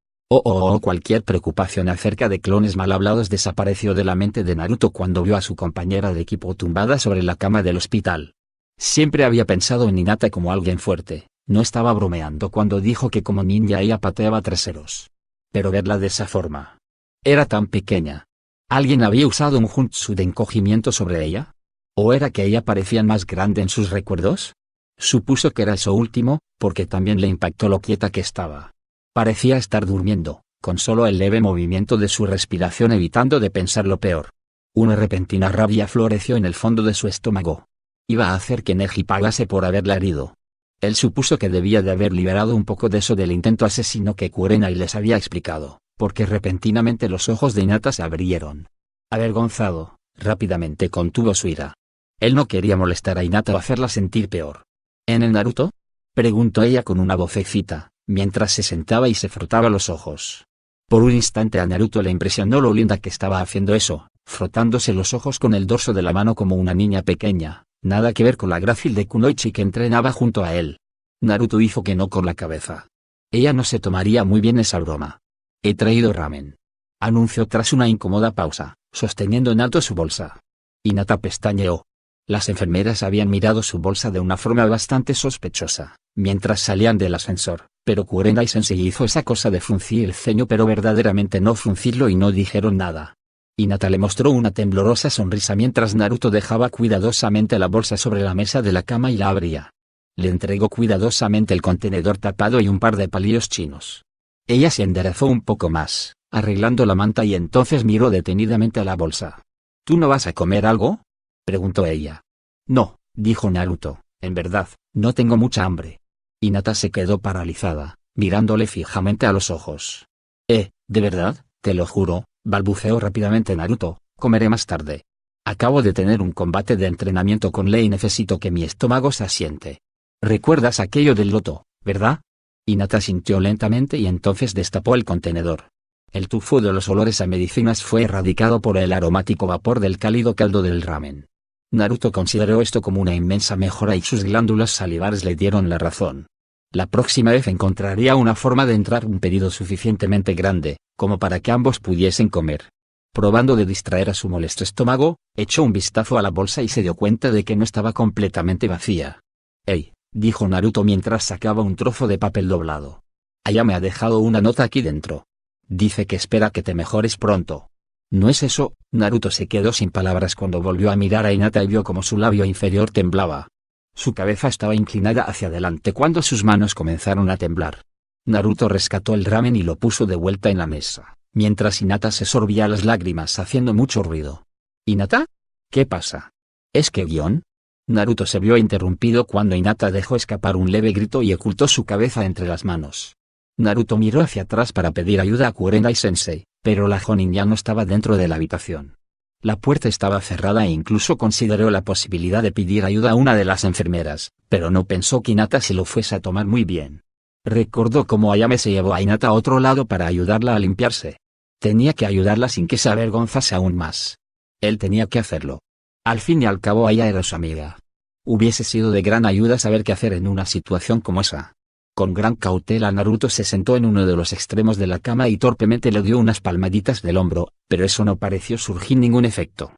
Cualquier preocupación acerca de clones mal hablados desapareció de la mente de Naruto cuando vio a su compañera de equipo tumbada sobre la cama del hospital. Siempre había pensado en Hinata como alguien fuerte, no estaba bromeando cuando dijo que como ninja ella pateaba traseros. Pero verla de esa forma. Era tan pequeña. ¿Alguien había usado un jutsu de encogimiento sobre ella? ¿O era que ella parecía más grande en sus recuerdos? Supuso que era eso último, porque también le impactó lo quieta que estaba. Parecía estar durmiendo, con solo el leve movimiento de su respiración evitando de pensar lo peor. Una repentina rabia floreció en el fondo de su estómago. Iba a hacer que Neji pagase por haberla herido. Él supuso que debía de haber liberado un poco de eso del intento asesino que Kurenai les había explicado, porque repentinamente los ojos de Hinata se abrieron. Avergonzado, rápidamente contuvo su ira. Él no quería molestar a Hinata o hacerla sentir peor. ¿En el Naruto?, preguntó ella con una vocecita, mientras se sentaba y se frotaba los ojos. Por un instante a Naruto le impresionó lo linda que estaba haciendo eso, frotándose los ojos con el dorso de la mano como una niña pequeña, nada que ver con la grácil de Kunoichi que entrenaba junto a él. Naruto hizo que no con la cabeza. Ella no se tomaría muy bien esa broma. He traído ramen, anunció tras una incómoda pausa, sosteniendo en alto su bolsa. Hinata pestañeó. Las enfermeras habían mirado su bolsa de una forma bastante sospechosa, mientras salían del ascensor, pero Kurenai-sensei hizo esa cosa de fruncir el ceño pero verdaderamente no fruncirlo y no dijeron nada. Hinata le mostró una temblorosa sonrisa mientras Naruto dejaba cuidadosamente la bolsa sobre la mesa de la cama y la abría. Le entregó cuidadosamente el contenedor tapado y un par de palillos chinos. Ella se enderezó un poco más, arreglando la manta y entonces miró detenidamente a la bolsa. ¿Tú no vas a comer algo?, preguntó ella. No, dijo Naruto, en verdad, no tengo mucha hambre. Hinata se quedó paralizada, mirándole fijamente a los ojos. ¿De verdad? Te lo juro, balbuceó rápidamente Naruto, comeré más tarde. Acabo de tener un combate de entrenamiento con Lee y necesito que mi estómago se asiente. ¿Recuerdas aquello del loto, verdad? Hinata sintió lentamente y entonces destapó el contenedor. El tufo de los olores a medicinas fue erradicado por el aromático vapor del cálido caldo del ramen. Naruto consideró esto como una inmensa mejora y sus glándulas salivares le dieron la razón. La próxima vez encontraría una forma de entrar un pedido suficientemente grande, como para que ambos pudiesen comer. Probando de distraer a su molesto estómago, echó un vistazo a la bolsa y se dio cuenta de que no estaba completamente vacía. «Hey», dijo Naruto mientras sacaba un trozo de papel doblado. «Aya me ha dejado una nota aquí dentro. Dice que espera que te mejores pronto». «¿No es eso?». Naruto se quedó sin palabras cuando volvió a mirar a Hinata y vio como su labio inferior temblaba. Su cabeza estaba inclinada hacia adelante cuando sus manos comenzaron a temblar. Naruto rescató el ramen y lo puso de vuelta en la mesa, mientras Hinata se sorbía las lágrimas haciendo mucho ruido. «¿Hinata? ¿Qué pasa? ¿Es que guión?». Naruto se vio interrumpido cuando Hinata dejó escapar un leve grito y ocultó su cabeza entre las manos. Naruto miró hacia atrás para pedir ayuda a Kurenai-sensei, pero la Jonin ya no estaba dentro de la habitación. La puerta estaba cerrada e incluso consideró la posibilidad de pedir ayuda a una de las enfermeras, pero no pensó que Hinata se lo fuese a tomar muy bien. Recordó cómo Ayame se llevó a Hinata a otro lado para ayudarla a limpiarse. Tenía que ayudarla sin que se avergonzase aún más. Él tenía que hacerlo. Al fin y al cabo ella era su amiga. Hubiese sido de gran ayuda saber qué hacer en una situación como esa. Con gran cautela Naruto se sentó en uno de los extremos de la cama y torpemente le dio unas palmaditas del hombro, pero eso no pareció surgir ningún efecto.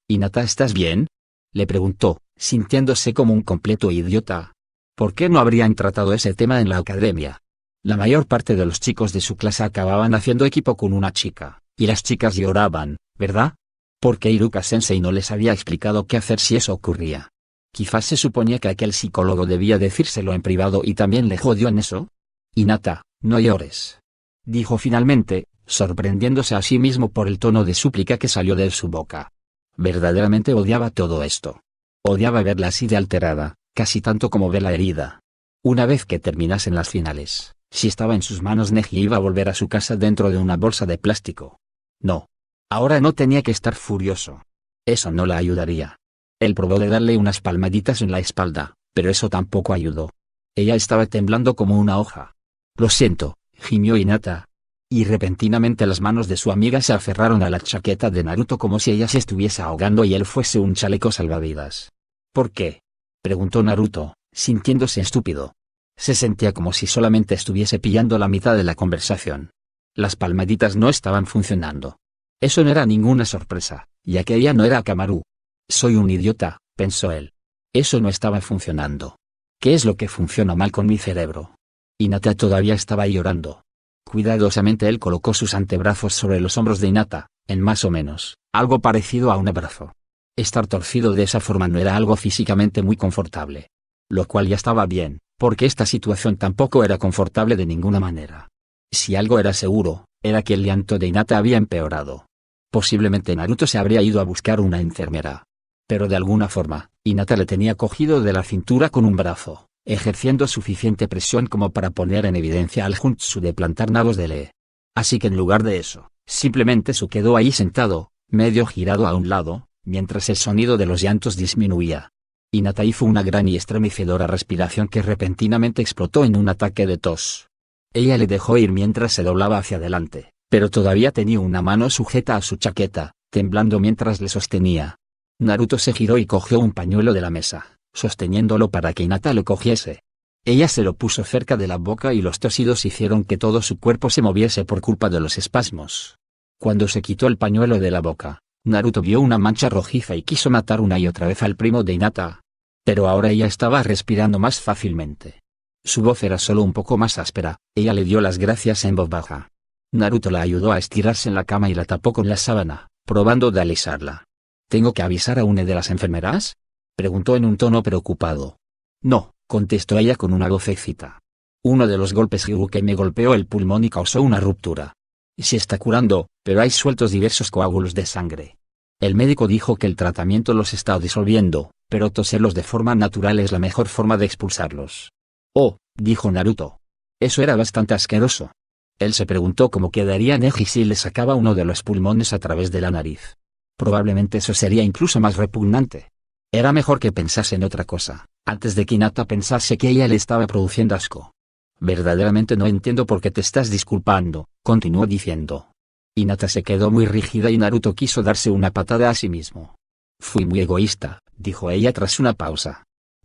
«Hinata, ¿estás bien?», le preguntó, sintiéndose como un completo idiota. ¿Por qué no habrían tratado ese tema en la academia? La mayor parte de los chicos de su clase acababan haciendo equipo con una chica, y las chicas lloraban, ¿verdad? ¿Por qué Iruka Sensei no les había explicado qué hacer si eso ocurría? Quizás se suponía que aquel psicólogo debía decírselo en privado y también le jodió en eso. Hinata, no llores. Dijo finalmente, sorprendiéndose a sí mismo por el tono de súplica que salió de su boca. Verdaderamente odiaba todo esto. Odiaba verla así de alterada, casi tanto como verla herida. Una vez que terminasen las finales, si estaba en sus manos, Neji iba a volver a su casa dentro de una bolsa de plástico. No. Ahora no tenía que estar furioso. Eso no la ayudaría. Él probó de darle unas palmaditas en la espalda, pero eso tampoco ayudó. Ella estaba temblando como una hoja. Lo siento, gimió Hinata. Y repentinamente las manos de su amiga se aferraron a la chaqueta de Naruto como si ella se estuviese ahogando y él fuese un chaleco salvavidas. ¿Por qué?, preguntó Naruto, sintiéndose estúpido. Se sentía como si solamente estuviese pillando la mitad de la conversación. Las palmaditas no estaban funcionando. Eso no era ninguna sorpresa, ya que ella no era Akamaru. Soy un idiota, pensó él. Eso no estaba funcionando. ¿Qué es lo que funciona mal con mi cerebro? Hinata todavía estaba llorando. Cuidadosamente él colocó sus antebrazos sobre los hombros de Hinata, en más o menos, algo parecido a un abrazo. Estar torcido de esa forma no era algo físicamente muy confortable. Lo cual ya estaba bien, porque esta situación tampoco era confortable de ninguna manera. Si algo era seguro, era que el llanto de Hinata había empeorado. Posiblemente Naruto se habría ido a buscar una enfermera. Pero de alguna forma, Hinata le tenía cogido de la cintura con un brazo, ejerciendo suficiente presión como para poner en evidencia al jutsu de plantar nabos de Lee. Así que en lugar de eso, simplemente se quedó ahí sentado, medio girado a un lado, mientras el sonido de los llantos disminuía. Hinata hizo una gran y estremecedora respiración que repentinamente explotó en un ataque de tos. Ella le dejó ir mientras se doblaba hacia adelante, pero todavía tenía una mano sujeta a su chaqueta, temblando mientras le sostenía. Naruto se giró y cogió un pañuelo de la mesa, sosteniéndolo para que Hinata lo cogiese. Ella se lo puso cerca de la boca y los tosidos hicieron que todo su cuerpo se moviese por culpa de los espasmos. Cuando se quitó el pañuelo de la boca, Naruto vio una mancha rojiza y quiso matar una y otra vez al primo de Hinata. Pero ahora ella estaba respirando más fácilmente. Su voz era solo un poco más áspera. Ella le dio las gracias en voz baja. Naruto la ayudó a estirarse en la cama y la tapó con la sábana, probando de alisarla. ¿Tengo que avisar a una de las enfermeras?, preguntó en un tono preocupado. No, contestó ella con una vocecita. Uno de los golpes que me golpeó el pulmón y causó una ruptura. Se está curando, pero hay sueltos diversos coágulos de sangre. El médico dijo que el tratamiento los está disolviendo, pero toserlos de forma natural es la mejor forma de expulsarlos. Oh, dijo Naruto. Eso era bastante asqueroso. Él se preguntó cómo quedaría Neji si le sacaba uno de los pulmones a través de la nariz. Probablemente eso sería incluso más repugnante. Era mejor que pensase en otra cosa, antes de que Hinata pensase que ella le estaba produciendo asco. Verdaderamente no entiendo por qué te estás disculpando, continuó diciendo. Hinata se quedó muy rígida y Naruto quiso darse una patada a sí mismo. Fui muy egoísta, dijo ella tras una pausa.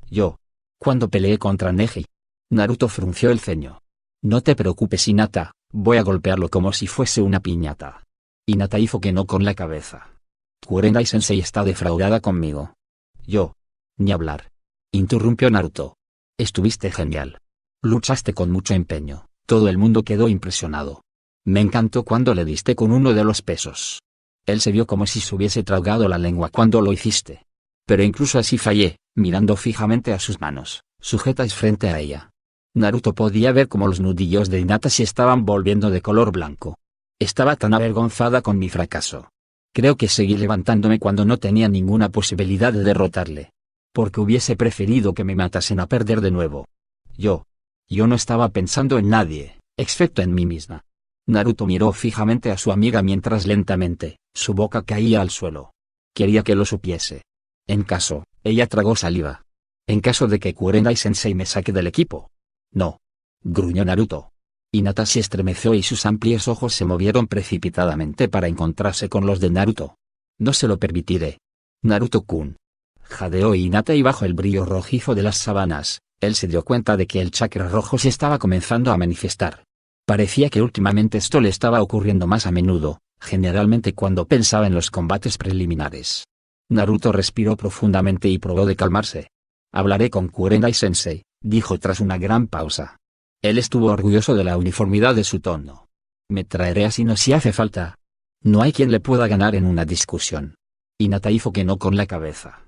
Yo. Cuando peleé contra Neji. Naruto frunció el ceño. No te preocupes, Hinata, voy a golpearlo como si fuese una piñata. Hinata hizo que no con la cabeza. Kurenai-sensei está defraudada conmigo. Yo. Ni hablar. Interrumpió Naruto. Estuviste genial. Luchaste con mucho empeño, todo el mundo quedó impresionado. Me encantó cuando le diste con uno de los pesos. Él se vio como si se hubiese tragado la lengua cuando lo hiciste. Pero incluso así fallé, mirando fijamente a sus manos, sujetas frente a ella. Naruto podía ver cómo los nudillos de Hinata se estaban volviendo de color blanco. Estaba tan avergonzada con mi fracaso. Creo que seguí levantándome cuando no tenía ninguna posibilidad de derrotarle. Porque hubiese preferido que me matasen a perder de nuevo. Yo no estaba pensando en nadie, excepto en mí misma. Naruto miró fijamente a su amiga mientras lentamente, su boca caía al suelo. Quería que lo supiese. Ella tragó saliva. En caso de que Kurenai-sensei me saque del equipo. No. Gruñó Naruto. Hinata se estremeció y sus amplios ojos se movieron precipitadamente para encontrarse con los de Naruto. No se lo permitiré. Naruto-kun. Jadeó Hinata y bajo el brillo rojizo de las sábanas, él se dio cuenta de que el chakra rojo se estaba comenzando a manifestar. Parecía que últimamente esto le estaba ocurriendo más a menudo, generalmente cuando pensaba en los combates preliminares. Naruto respiró profundamente y probó de calmarse. Hablaré con Kurenai-sensei, dijo tras una gran pausa. Él estuvo orgulloso de la uniformidad de su tono. Me traeré a Shino si hace falta. No hay quien le pueda ganar en una discusión. Hinata hizo que no con la cabeza.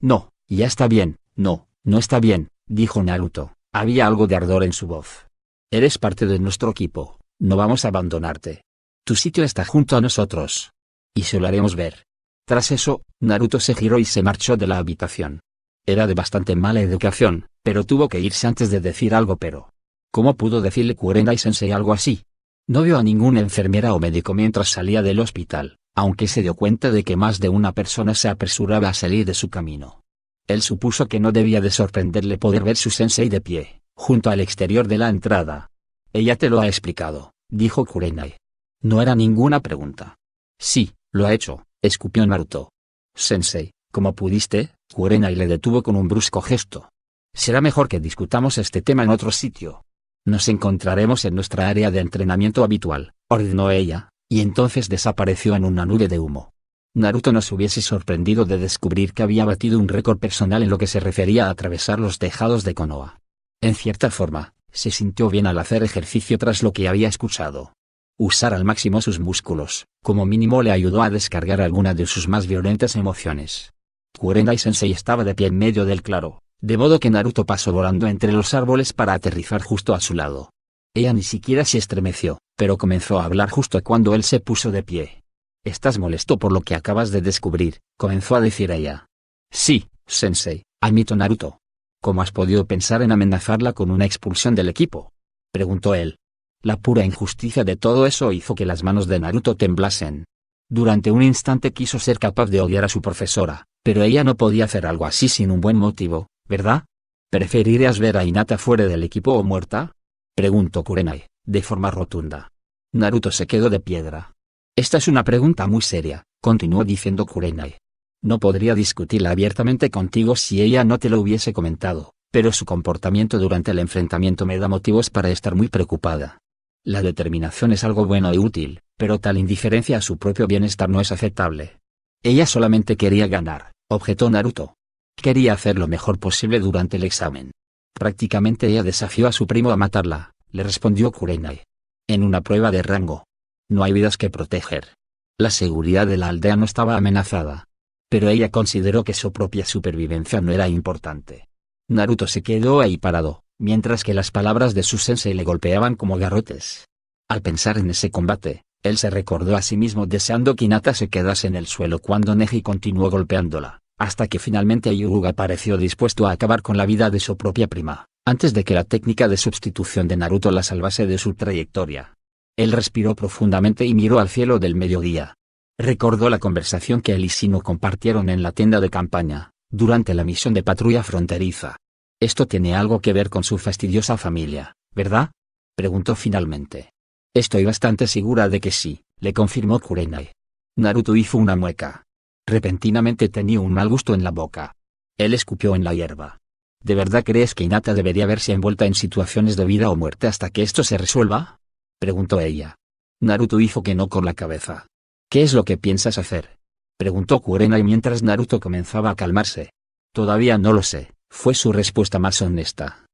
No, ya está bien, No, no está bien, dijo Naruto. Había algo de ardor en su voz. Eres parte de nuestro equipo, no vamos a abandonarte. Tu sitio está junto a nosotros. Y se lo haremos ver. Tras eso, Naruto se giró y se marchó de la habitación. Era de bastante mala educación, pero tuvo que irse antes de decir algo. Pero ¿cómo pudo decirle Kurenai-sensei algo así? No vio a ninguna enfermera o médico mientras salía del hospital, aunque se dio cuenta de que más de una persona se apresuraba a salir de su camino. Él supuso que no debía de sorprenderle poder ver su sensei de pie, junto al exterior de la entrada. Ella te lo ha explicado, dijo Kurenai. No era ninguna pregunta. Sí, lo ha hecho, escupió Naruto. Sensei, ¿cómo pudiste? Kurenai le detuvo con un brusco gesto. Será mejor que discutamos este tema en otro sitio. Nos encontraremos en nuestra área de entrenamiento habitual, ordenó ella, y entonces desapareció en una nube de humo. Naruto no se hubiese sorprendido de descubrir que había batido un récord personal en lo que se refería a atravesar los tejados de Konoha. En cierta forma, se sintió bien al hacer ejercicio tras lo que había escuchado. Usar al máximo sus músculos, como mínimo le ayudó a descargar alguna de sus más violentas emociones. Kurenai-sensei estaba de pie en medio del claro, de modo que Naruto pasó volando entre los árboles para aterrizar justo a su lado. Ella ni siquiera se estremeció, pero comenzó a hablar justo cuando él se puso de pie. «¿Estás molesto por lo que acabas de descubrir?», comenzó a decir ella. «Sí, sensei», admitió Naruto. «¿Cómo has podido pensar en amenazarla con una expulsión del equipo?», preguntó él. La pura injusticia de todo eso hizo que las manos de Naruto temblasen. Durante un instante quiso ser capaz de odiar a su profesora, pero ella no podía hacer algo así sin un buen motivo, ¿verdad? ¿Preferirías ver a Hinata fuera del equipo o muerta?, preguntó Kurenai, de forma rotunda. Naruto se quedó de piedra. «Esta es una pregunta muy seria», continuó diciendo Kurenai. «No podría discutirla abiertamente contigo si ella no te lo hubiese comentado, pero su comportamiento durante el enfrentamiento me da motivos para estar muy preocupada. La determinación es algo bueno y útil, pero tal indiferencia a su propio bienestar no es aceptable». «Ella solamente quería ganar», objetó Naruto. «Quería hacer lo mejor posible durante el examen. Prácticamente ella desafió a su primo a matarla», le respondió Kurenai. «En una prueba de rango. No hay vidas que proteger. La seguridad de la aldea no estaba amenazada. Pero ella consideró que su propia supervivencia no era importante». Naruto se quedó ahí parado, mientras que las palabras de su sensei le golpeaban como garrotes. Al pensar en ese combate, él se recordó a sí mismo deseando que Hinata se quedase en el suelo cuando Neji continuó golpeándola, hasta que finalmente Hyuga pareció dispuesto a acabar con la vida de su propia prima, antes de que la técnica de sustitución de Naruto la salvase de su trayectoria. Él respiró profundamente y miró al cielo del mediodía. Recordó la conversación que él y Shino compartieron en la tienda de campaña, durante la misión de patrulla fronteriza. «Esto tiene algo que ver con su fastidiosa familia, ¿verdad?», preguntó finalmente. «Estoy bastante segura de que sí», le confirmó Kurenai. Naruto hizo una mueca. Repentinamente tenía un mal gusto en la boca. Él escupió en la hierba. «¿De verdad crees que Hinata debería verse envuelta en situaciones de vida o muerte hasta que esto se resuelva?», preguntó ella. Naruto hizo que no con la cabeza. «¿Qué es lo que piensas hacer?», preguntó Kurenai mientras Naruto comenzaba a calmarse. «Todavía no lo sé», fue su respuesta más honesta.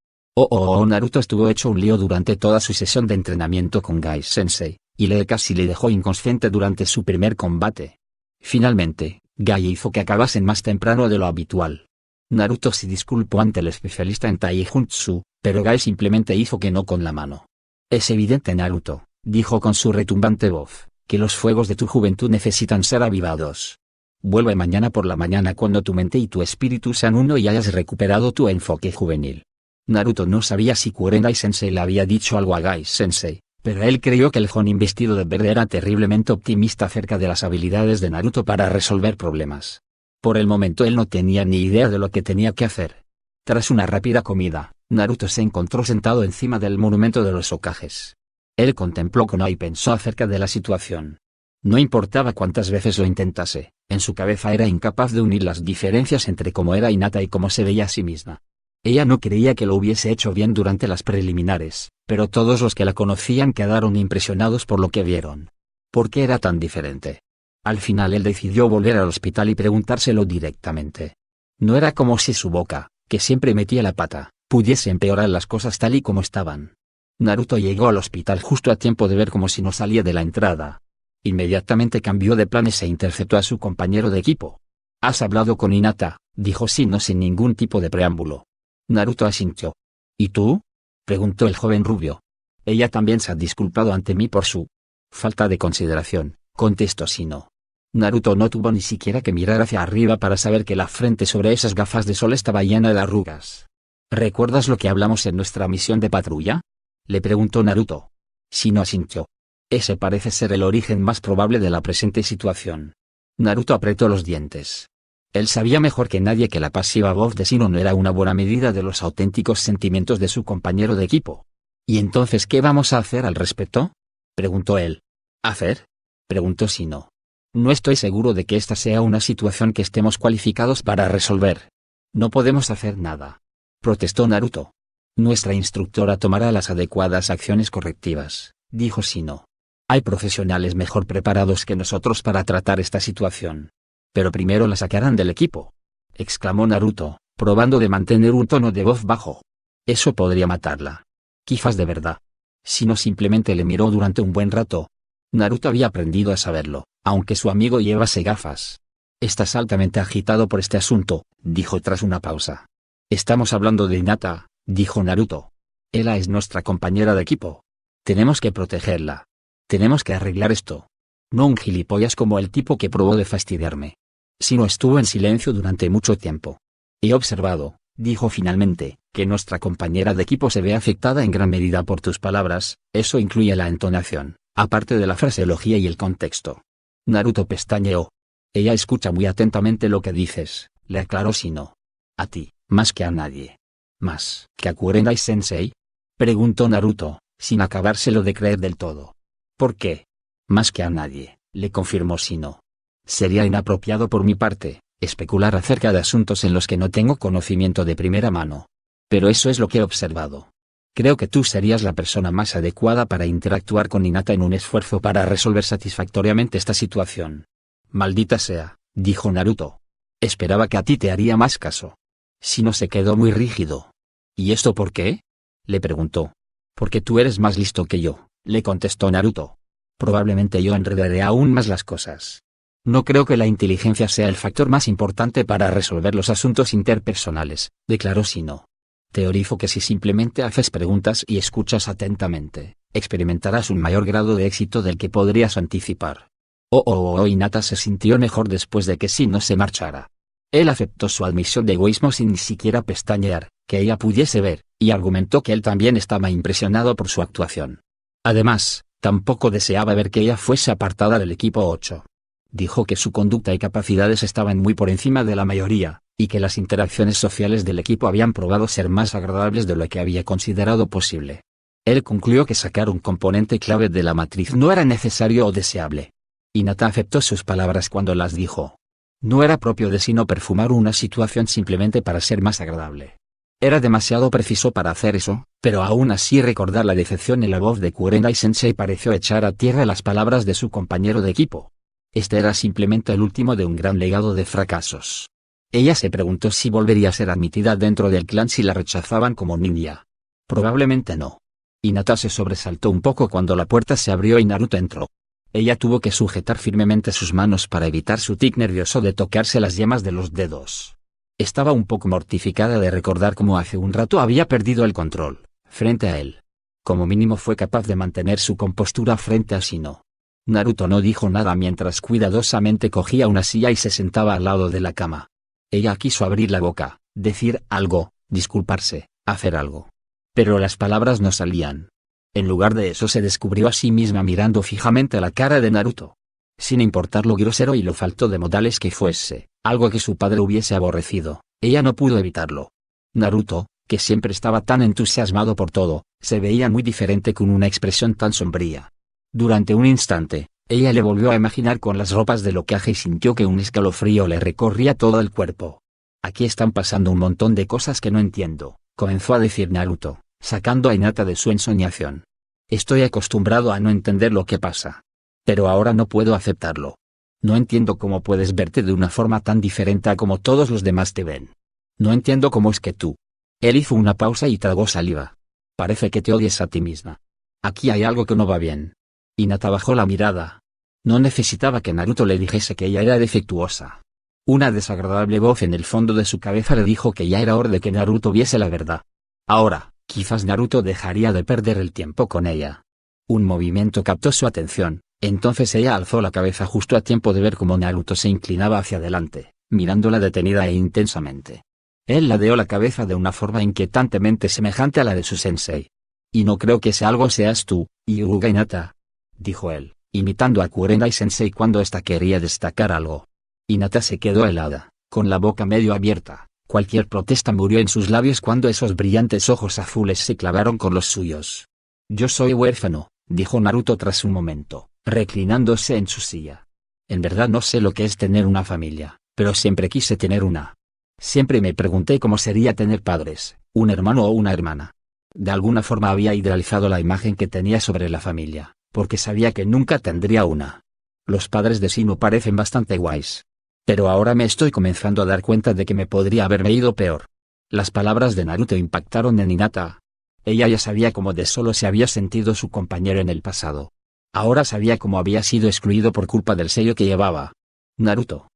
Naruto estuvo hecho un lío durante toda su sesión de entrenamiento con Gai-sensei, y casi le dejó inconsciente durante su primer combate. Finalmente, Gai hizo que acabasen más temprano de lo habitual. Naruto se disculpó ante el especialista en Taijutsu, pero Gai simplemente hizo que no con la mano. «Es evidente, Naruto», dijo con su retumbante voz, «que los fuegos de tu juventud necesitan ser avivados. Vuelve mañana por la mañana cuando tu mente y tu espíritu sean uno y hayas recuperado tu enfoque juvenil». Naruto no sabía si Kurenai-sensei le había dicho algo a Gai-sensei, pero él creyó que el Jonin vestido de verde era terriblemente optimista acerca de las habilidades de Naruto para resolver problemas. Por el momento él no tenía ni idea de lo que tenía que hacer. Tras una rápida comida, Naruto se encontró sentado encima del monumento de los Hokages. Él contempló Konoha y pensó acerca de la situación. No importaba cuántas veces lo intentase, en su cabeza era incapaz de unir las diferencias entre cómo era Hinata y cómo se veía a sí misma. Ella no creía que lo hubiese hecho bien durante las preliminares, pero todos los que la conocían quedaron impresionados por lo que vieron. ¿Por qué era tan diferente? Al final él decidió volver al hospital y preguntárselo directamente. No era como si su boca, que siempre metía la pata, pudiese empeorar las cosas tal y como estaban. Naruto llegó al hospital justo a tiempo de ver cómo Shino salía de la entrada. Inmediatamente cambió de planes e interceptó a su compañero de equipo. «¿Has hablado con Hinata?», dijo Shino sin ningún tipo de preámbulo. Naruto asintió. ¿Y tú? Preguntó el joven rubio. Ella también se ha disculpado ante mí por su falta de consideración, contestó Shino. Naruto no tuvo ni siquiera que mirar hacia arriba para saber que la frente sobre esas gafas de sol estaba llena de arrugas. ¿Recuerdas lo que hablamos en nuestra misión de patrulla? Le preguntó Naruto. Shino asintió. Ese parece ser el origen más probable de la presente situación. Naruto apretó los dientes. Él sabía mejor que nadie que la pasiva voz de Shino no era una buena medida de los auténticos sentimientos de su compañero de equipo. ¿Y entonces qué vamos a hacer al respecto? Preguntó él. ¿Hacer? Preguntó Shino. No estoy seguro de que esta sea una situación que estemos cualificados para resolver. No podemos hacer nada, protestó Naruto. Nuestra instructora tomará las adecuadas acciones correctivas, dijo Shino. Hay profesionales mejor preparados que nosotros para tratar esta situación. Pero primero la sacarán del equipo, exclamó Naruto, probando de mantener un tono de voz bajo. Eso podría matarla. Quizás de verdad. Shino simplemente le miró durante un buen rato. Naruto había aprendido a saberlo, aunque su amigo llevase gafas. Estás altamente agitado por este asunto, dijo tras una pausa. Estamos hablando de Hinata, dijo Naruto. Ella es nuestra compañera de equipo. Tenemos que protegerla. Tenemos que arreglar esto. No un gilipollas como el tipo que probó de fastidiarme. Shino estuvo en silencio durante mucho tiempo. He observado, dijo finalmente, que nuestra compañera de equipo se ve afectada en gran medida por tus palabras, eso incluye la entonación, aparte de la fraseología y el contexto. Naruto pestañeó. Ella escucha muy atentamente lo que dices, le aclaró Shino. ¿A ti, más que a nadie? ¿Más que a Kurenai-sensei? Preguntó Naruto, sin acabárselo de creer del todo. ¿Por qué? Más que a nadie, le confirmó Shino. Sería inapropiado por mi parte especular acerca de asuntos en los que no tengo conocimiento de primera mano. Pero eso es lo que he observado. Creo que tú serías la persona más adecuada para interactuar con Hinata en un esfuerzo para resolver satisfactoriamente esta situación. Maldita sea, dijo Naruto. Esperaba que a ti te haría más caso. Shino se quedó muy rígido. ¿Y esto por qué? Le preguntó. Porque tú eres más listo que yo, le contestó Naruto. Probablemente yo enredaré aún más las cosas. No creo que la inteligencia sea el factor más importante para resolver los asuntos interpersonales, declaró Shino. Teorizo que si simplemente haces preguntas y escuchas atentamente, experimentarás un mayor grado de éxito del que podrías anticipar. Hinata se sintió mejor después de que Shino se marchara. Él aceptó su admisión de egoísmo sin ni siquiera pestañear, que ella pudiese ver, y argumentó que él también estaba impresionado por su actuación. Además, tampoco deseaba ver que ella fuese apartada del equipo 8. Dijo que su conducta y capacidades estaban muy por encima de la mayoría, y que las interacciones sociales del equipo habían probado ser más agradables de lo que había considerado posible. Él concluyó que sacar un componente clave de la matriz no era necesario o deseable. Hinata aceptó sus palabras cuando las dijo. No era propio de Shino perfumar una situación simplemente para ser más agradable. Era demasiado preciso para hacer eso, pero aún así recordar la decepción en la voz de Kurenai-sensei pareció echar a tierra las palabras de su compañero de equipo. Este era simplemente el último de un gran legado de fracasos. Ella se preguntó si volvería a ser admitida dentro del clan si la rechazaban como ninja. Probablemente no. Hinata se sobresaltó un poco cuando la puerta se abrió y Naruto entró. Ella tuvo que sujetar firmemente sus manos para evitar su tic nervioso de tocarse las yemas de los dedos. Estaba un poco mortificada de recordar cómo hace un rato había perdido el control, frente a él. Como mínimo fue capaz de mantener su compostura frente a Shino. Naruto no dijo nada mientras cuidadosamente cogía una silla y se sentaba al lado de la cama. Ella quiso abrir la boca, decir algo, disculparse, hacer algo. Pero las palabras no salían. En lugar de eso se descubrió a sí misma mirando fijamente a la cara de Naruto. Sin importar lo grosero y lo falto de modales que fuese, algo que su padre hubiese aborrecido, ella no pudo evitarlo. Naruto, que siempre estaba tan entusiasmado por todo, se veía muy diferente con una expresión tan sombría. Durante un instante, ella le volvió a imaginar con las ropas de locaje y sintió que un escalofrío le recorría todo el cuerpo. Aquí están pasando un montón de cosas que no entiendo, comenzó a decir Naruto, sacando a Hinata de su ensoñación. Estoy acostumbrado a no entender lo que pasa. Pero ahora no puedo aceptarlo. No entiendo cómo puedes verte de una forma tan diferente a como todos los demás te ven. No entiendo cómo es que tú. Él hizo una pausa y tragó saliva. Parece que te odias a ti misma. Aquí hay algo que no va bien. Hinata bajó la mirada. No necesitaba que Naruto le dijese que ella era defectuosa. Una desagradable voz en el fondo de su cabeza le dijo que ya era hora de que Naruto viese la verdad. Ahora, quizás Naruto dejaría de perder el tiempo con ella. Un movimiento captó su atención, entonces ella alzó la cabeza justo a tiempo de ver cómo Naruto se inclinaba hacia adelante, mirándola detenida e intensamente. Él ladeó la cabeza de una forma inquietantemente semejante a la de su sensei. «Y no creo que ese algo seas tú, Hyuga Hinata», dijo él, imitando a Kurenai Sensei cuando ésta quería destacar algo. Hinata se quedó helada, con la boca medio abierta. Cualquier protesta murió en sus labios cuando esos brillantes ojos azules se clavaron con los suyos. «Yo soy huérfano», dijo Naruto tras un momento, reclinándose en su silla. «En verdad no sé lo que es tener una familia, pero siempre quise tener una. Siempre me pregunté cómo sería tener padres, un hermano o una hermana. De alguna forma había idealizado la imagen que tenía sobre la familia, porque sabía que nunca tendría una. Los padres de Shino parecen bastante guays. Pero ahora me estoy comenzando a dar cuenta de que me podría haberme ido peor». Las palabras de Naruto impactaron en Hinata. Ella ya sabía cómo de solo se había sentido su compañero en el pasado. Ahora sabía cómo había sido excluido por culpa del sello que llevaba. «Naruto.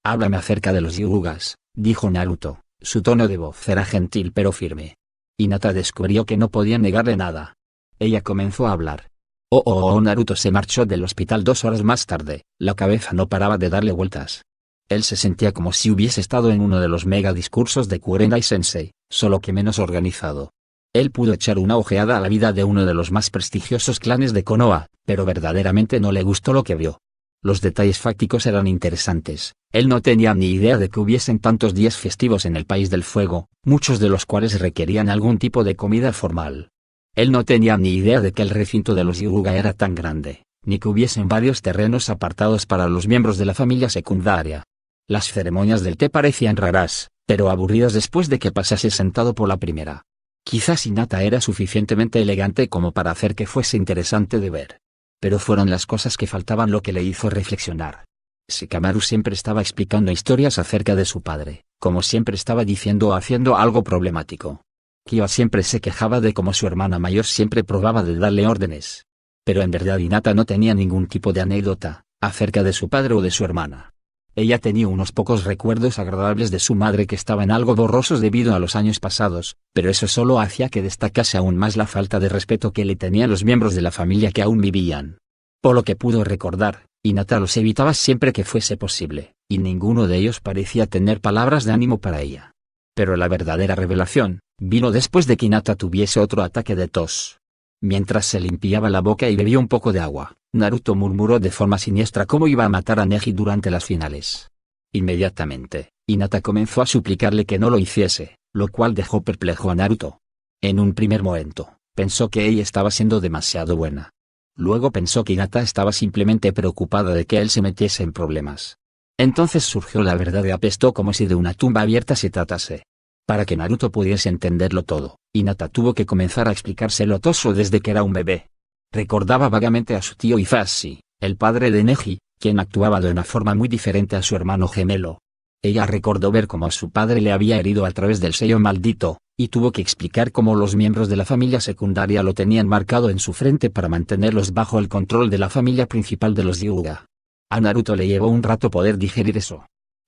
Háblame acerca de los Hyugas», dijo Naruto. Su tono de voz era gentil pero firme. Hinata descubrió que no podía negarle nada. Ella comenzó a hablar. Naruto se marchó del hospital 2 horas más tarde, la cabeza no paraba de darle vueltas. Él se sentía como si hubiese estado en uno de los mega discursos de Kurenai Sensei, solo que menos organizado. Él pudo echar una ojeada a la vida de uno de los más prestigiosos clanes de Konoha, pero verdaderamente no le gustó lo que vio. Los detalles fácticos eran interesantes. Él no tenía ni idea de que hubiesen tantos días festivos en el País del Fuego, muchos de los cuales requerían algún tipo de comida formal. Él no tenía ni idea de que el recinto de los Hyuga era tan grande, ni que hubiesen varios terrenos apartados para los miembros de la familia secundaria. Las ceremonias del té parecían raras, pero aburridas después de que pasase sentado por la primera. Quizás Hinata era suficientemente elegante como para hacer que fuese interesante de ver. Pero fueron las cosas que faltaban lo que le hizo reflexionar. Shikamaru siempre estaba explicando historias acerca de su padre, como siempre estaba diciendo o haciendo algo problemático. Kyo siempre se quejaba de cómo su hermana mayor siempre probaba de darle órdenes. Pero en verdad Hinata no tenía ningún tipo de anécdota acerca de su padre o de su hermana. Ella tenía unos pocos recuerdos agradables de su madre que estaban algo borrosos debido a los años pasados, pero eso solo hacía que destacase aún más la falta de respeto que le tenían los miembros de la familia que aún vivían. Por lo que pudo recordar, Hinata los evitaba siempre que fuese posible, y ninguno de ellos parecía tener palabras de ánimo para ella. Pero la verdadera revelación vino después de que Hinata tuviese otro ataque de tos. Mientras se limpiaba la boca y bebía un poco de agua, Naruto murmuró de forma siniestra cómo iba a matar a Neji durante las finales. Inmediatamente, Hinata comenzó a suplicarle que no lo hiciese, lo cual dejó perplejo a Naruto. En un primer momento, pensó que ella estaba siendo demasiado buena. Luego pensó que Hinata estaba simplemente preocupada de que él se metiese en problemas. Entonces surgió la verdad y apestó como si de una tumba abierta se tratase. Para que Naruto pudiese entenderlo todo, Hinata tuvo que comenzar a explicárselo todo desde que era un bebé. Recordaba vagamente a su tío Hisashi, el padre de Neji, quien actuaba de una forma muy diferente a su hermano gemelo. Ella recordó ver cómo su padre le había herido a través del sello maldito, y tuvo que explicar cómo los miembros de la familia secundaria lo tenían marcado en su frente para mantenerlos bajo el control de la familia principal de los Hyuga. A Naruto le llevó un rato poder digerir eso.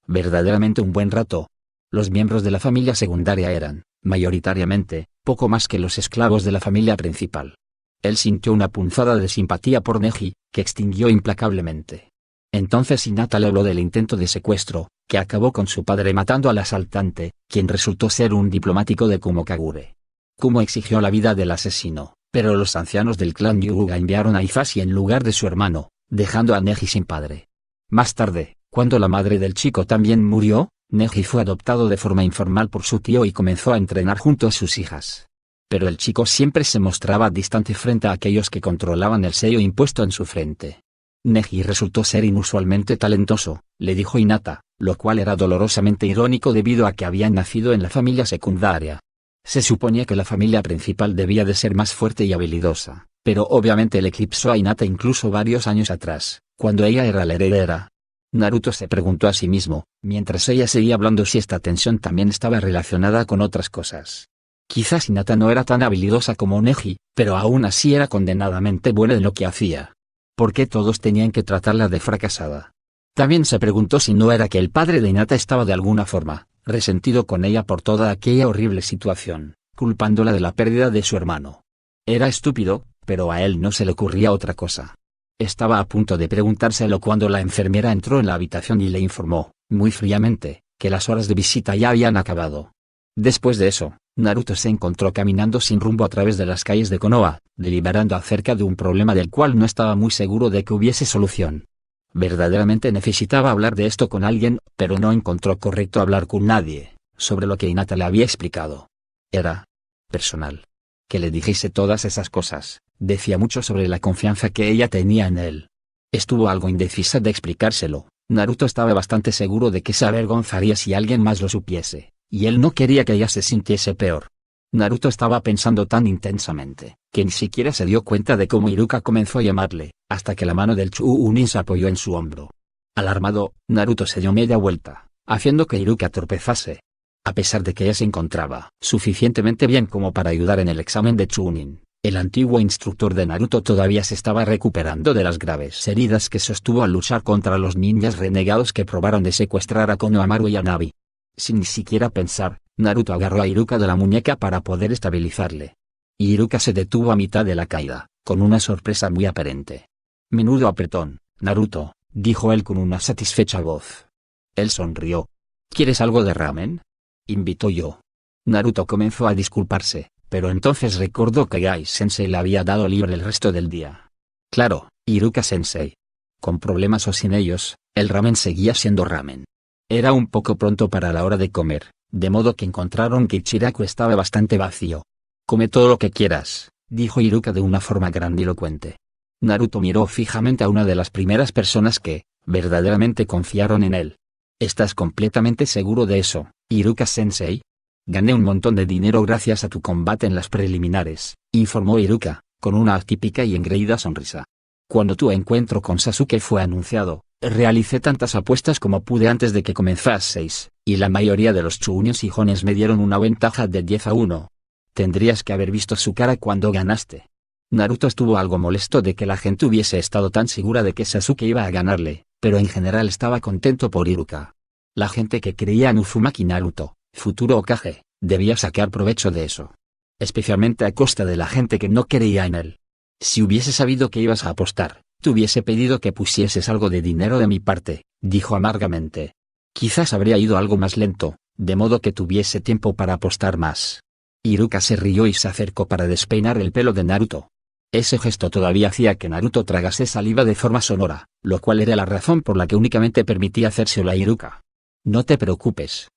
Verdaderamente un buen rato. Los miembros de la familia secundaria eran, mayoritariamente, poco más que los esclavos de la familia principal. Él sintió una punzada de simpatía por Neji, que extinguió implacablemente. Entonces Hinata le habló del intento de secuestro, que acabó con su padre matando al asaltante, quien resultó ser un diplomático de Kumo Kagure. Kumo exigió la vida del asesino, pero los ancianos del clan Hyuga enviaron a Hisashi en lugar de su hermano, dejando a Neji sin padre. Más tarde, cuando la madre del chico también murió, Neji fue adoptado de forma informal por su tío y comenzó a entrenar junto a sus hijas. Pero el chico siempre se mostraba distante frente a aquellos que controlaban el sello impuesto en su frente. Neji resultó ser inusualmente talentoso, le dijo Hinata, lo cual era dolorosamente irónico debido a que había nacido en la familia secundaria. Se suponía que la familia principal debía de ser más fuerte y habilidosa, pero obviamente él eclipsó a Hinata incluso varios años atrás, cuando ella era la heredera. Naruto se preguntó a sí mismo, mientras ella seguía hablando, si esta tensión también estaba relacionada con otras cosas. Quizás Hinata no era tan habilidosa como Neji, pero aún así era condenadamente buena en lo que hacía. ¿Por qué todos tenían que tratarla de fracasada? También se preguntó si no era que el padre de Hinata estaba de alguna forma resentido con ella por toda aquella horrible situación, culpándola de la pérdida de su hermano. Era estúpido, pero a él no se le ocurría otra cosa. Estaba a punto de preguntárselo cuando la enfermera entró en la habitación y le informó, muy fríamente, que las horas de visita ya habían acabado. Después de eso, Naruto se encontró caminando sin rumbo a través de las calles de Konoha, deliberando acerca de un problema del cual no estaba muy seguro de que hubiese solución. Verdaderamente necesitaba hablar de esto con alguien, pero no encontró correcto hablar con nadie, sobre lo que Hinata le había explicado. Era personal. Que le dijese todas esas cosas, decía mucho sobre la confianza que ella tenía en él. Estuvo algo indecisa de explicárselo. Naruto estaba bastante seguro de que se avergonzaría si alguien más lo supiese, y él no quería que ella se sintiese peor. Naruto estaba pensando tan intensamente, que ni siquiera se dio cuenta de cómo Iruka comenzó a llamarle, hasta que la mano del Chuunin se apoyó en su hombro. Alarmado, Naruto se dio media vuelta, haciendo que Iruka tropezase. A pesar de que ella se encontraba suficientemente bien como para ayudar en el examen de Chuunin, el antiguo instructor de Naruto todavía se estaba recuperando de las graves heridas que sostuvo al luchar contra los ninjas renegados que probaron de secuestrar a Konohamaru y a Nabi. Sin ni siquiera pensar, Naruto agarró a Iruka de la muñeca para poder estabilizarle. Y Iruka se detuvo a mitad de la caída, con una sorpresa muy aparente. «Menudo apretón, Naruto», dijo él con una satisfecha voz. Él sonrió. «¿Quieres algo de ramen?», invitó yo. Naruto comenzó a disculparse, pero entonces recordó que Gai-sensei le había dado libre el resto del día. Claro, Iruka-sensei. Con problemas o sin ellos, el ramen seguía siendo ramen. Era un poco pronto para la hora de comer, de modo que encontraron que Ichiraku estaba bastante vacío. «Come todo lo que quieras», dijo Iruka de una forma grandilocuente. Naruto miró fijamente a una de las primeras personas que, verdaderamente confiaron en él. «¿Estás completamente seguro de eso, Iruka-sensei?» «Gané un montón de dinero gracias a tu combate en las preliminares», informó Iruka, con una atípica y engreída sonrisa. «Cuando tu encuentro con Sasuke fue anunciado, realicé tantas apuestas como pude antes de que comenzaseis, y la mayoría de los Chuunions y Jones me dieron una ventaja de 10-1. Tendrías que haber visto su cara cuando ganaste». Naruto estuvo algo molesto de que la gente hubiese estado tan segura de que Sasuke iba a ganarle, pero en general estaba contento por Iruka. La gente que creía en Uzumaki Naruto, futuro Hokage, debía sacar provecho de eso. Especialmente a costa de la gente que no creía en él. «Si hubiese sabido que ibas a apostar, te hubiese pedido que pusieses algo de dinero de mi parte», dijo amargamente. «Quizás habría ido algo más lento, de modo que tuviese tiempo para apostar más». Iruka se rió y se acercó para despeinar el pelo de Naruto. Ese gesto todavía hacía que Naruto tragase saliva de forma sonora, lo cual era la razón por la que únicamente permitía hacérselo a Iruka. «No te preocupes,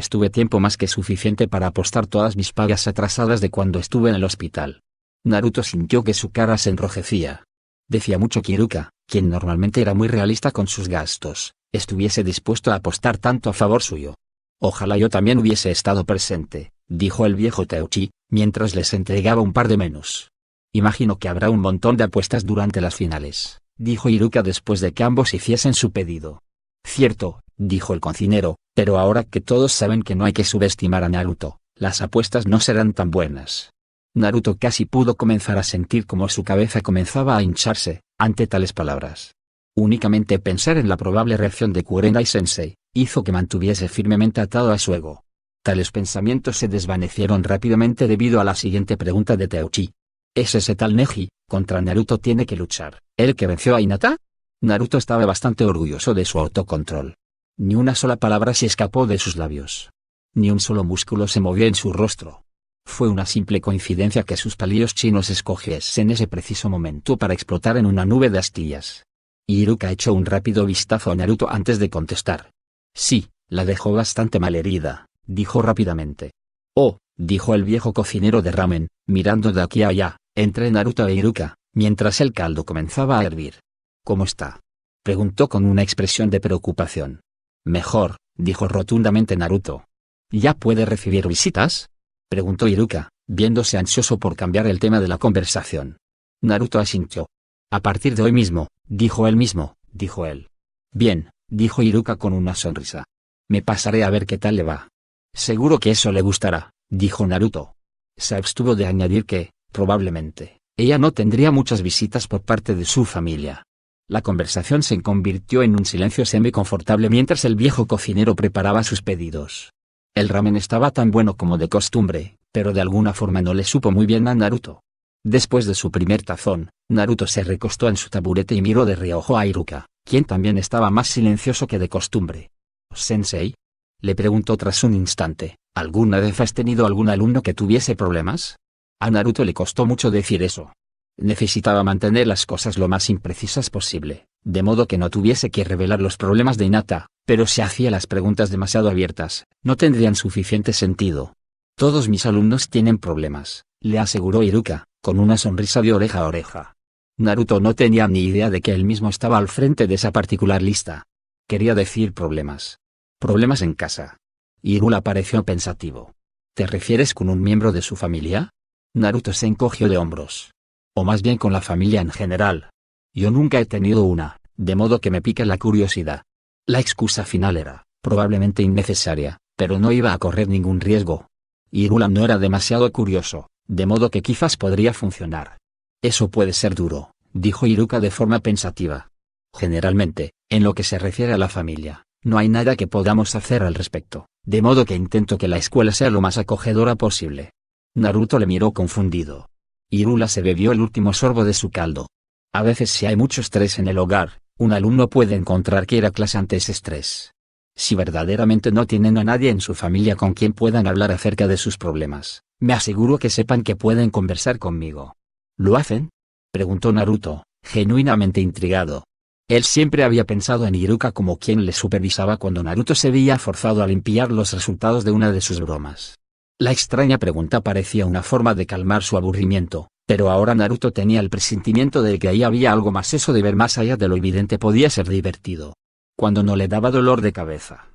tuve tiempo más que suficiente para apostar todas mis pagas atrasadas de cuando estuve en el hospital». Naruto sintió que su cara se enrojecía. Decía mucho que Iruka, quien normalmente era muy realista con sus gastos, estuviese dispuesto a apostar tanto a favor suyo. «Ojalá yo también hubiese estado presente», dijo el viejo Teuchi, mientras les entregaba un par de menús. «Imagino que habrá un montón de apuestas durante las finales», dijo Iruka después de que ambos hiciesen su pedido. «Cierto», dijo el cocinero, «pero ahora que todos saben que no hay que subestimar a Naruto, las apuestas no serán tan buenas». Naruto casi pudo comenzar a sentir como su cabeza comenzaba a hincharse, ante tales palabras. Únicamente pensar en la probable reacción de Kurenai-sensei, hizo que mantuviese firmemente atado a su ego. Tales pensamientos se desvanecieron rápidamente debido a la siguiente pregunta de Teuchi. «¿Es ese tal Neji, contra Naruto tiene que luchar, el que venció a Hinata?» Naruto estaba bastante orgulloso de su autocontrol. Ni una sola palabra se escapó de sus labios. Ni un solo músculo se movió en su rostro. Fue una simple coincidencia que sus palillos chinos escogiesen ese preciso momento para explotar en una nube de astillas. Iruka echó un rápido vistazo a Naruto antes de contestar. «Sí, la dejó bastante malherida», dijo rápidamente. «Oh», dijo el viejo cocinero de ramen, mirando de aquí a allá, entre Naruto e Iruka, mientras el caldo comenzaba a hervir. «¿Cómo está?», preguntó con una expresión de preocupación. «Mejor», dijo rotundamente Naruto. «¿Ya puede recibir visitas?», preguntó Iruka, viéndose ansioso por cambiar el tema de la conversación. Naruto asintió. «A partir de hoy mismo», dijo él. «Bien», dijo Iruka con una sonrisa. «Me pasaré a ver qué tal le va». «Seguro que eso le gustará», dijo Naruto. Se abstuvo de añadir que, probablemente, ella no tendría muchas visitas por parte de su familia. La conversación se convirtió en un silencio semi-confortable mientras el viejo cocinero preparaba sus pedidos. El ramen estaba tan bueno como de costumbre, pero de alguna forma no le supo muy bien a Naruto. Después de su primer tazón, Naruto se recostó en su taburete y miró de reojo a Iruka, quien también estaba más silencioso que de costumbre. «¿Sensei?», le preguntó tras un instante, «¿alguna vez has tenido algún alumno que tuviese problemas?». A Naruto le costó mucho decir eso. Necesitaba mantener las cosas lo más imprecisas posible, de modo que no tuviese que revelar los problemas de Hinata, pero si hacía las preguntas demasiado abiertas, no tendrían suficiente sentido. «Todos mis alumnos tienen problemas», le aseguró Iruka, con una sonrisa de oreja a oreja. Naruto no tenía ni idea de que él mismo estaba al frente de esa particular lista. Quería decir problemas. Problemas en casa. Hyrule pareció pensativo. ¿Te refieres con un miembro de su familia? Naruto se encogió de hombros. O más bien con la familia en general. Yo nunca he tenido una, de modo que me pica la curiosidad. La excusa final era, probablemente innecesaria, pero no iba a correr ningún riesgo. Hyrule no era demasiado curioso, de modo que quizás podría funcionar. Eso puede ser duro, dijo Iruka de forma pensativa. Generalmente, en lo que se refiere a la familia, no hay nada que podamos hacer al respecto, de modo que intento que la escuela sea lo más acogedora posible. Naruto le miró confundido. Hyrule se bebió el último sorbo de su caldo. A veces si hay mucho estrés en el hogar, un alumno puede encontrar que ir a clase ante ese estrés. Si verdaderamente no tienen a nadie en su familia con quien puedan hablar acerca de sus problemas, me aseguro que sepan que pueden conversar conmigo. ¿Lo hacen?, preguntó Naruto, genuinamente intrigado. Él siempre había pensado en Iruka como quien le supervisaba cuando Naruto se veía forzado a limpiar los resultados de una de sus bromas. La extraña pregunta parecía una forma de calmar su aburrimiento, pero ahora Naruto tenía el presentimiento de que ahí había algo más. Eso de ver más allá de lo evidente podía ser divertido. Cuando no le daba dolor de cabeza.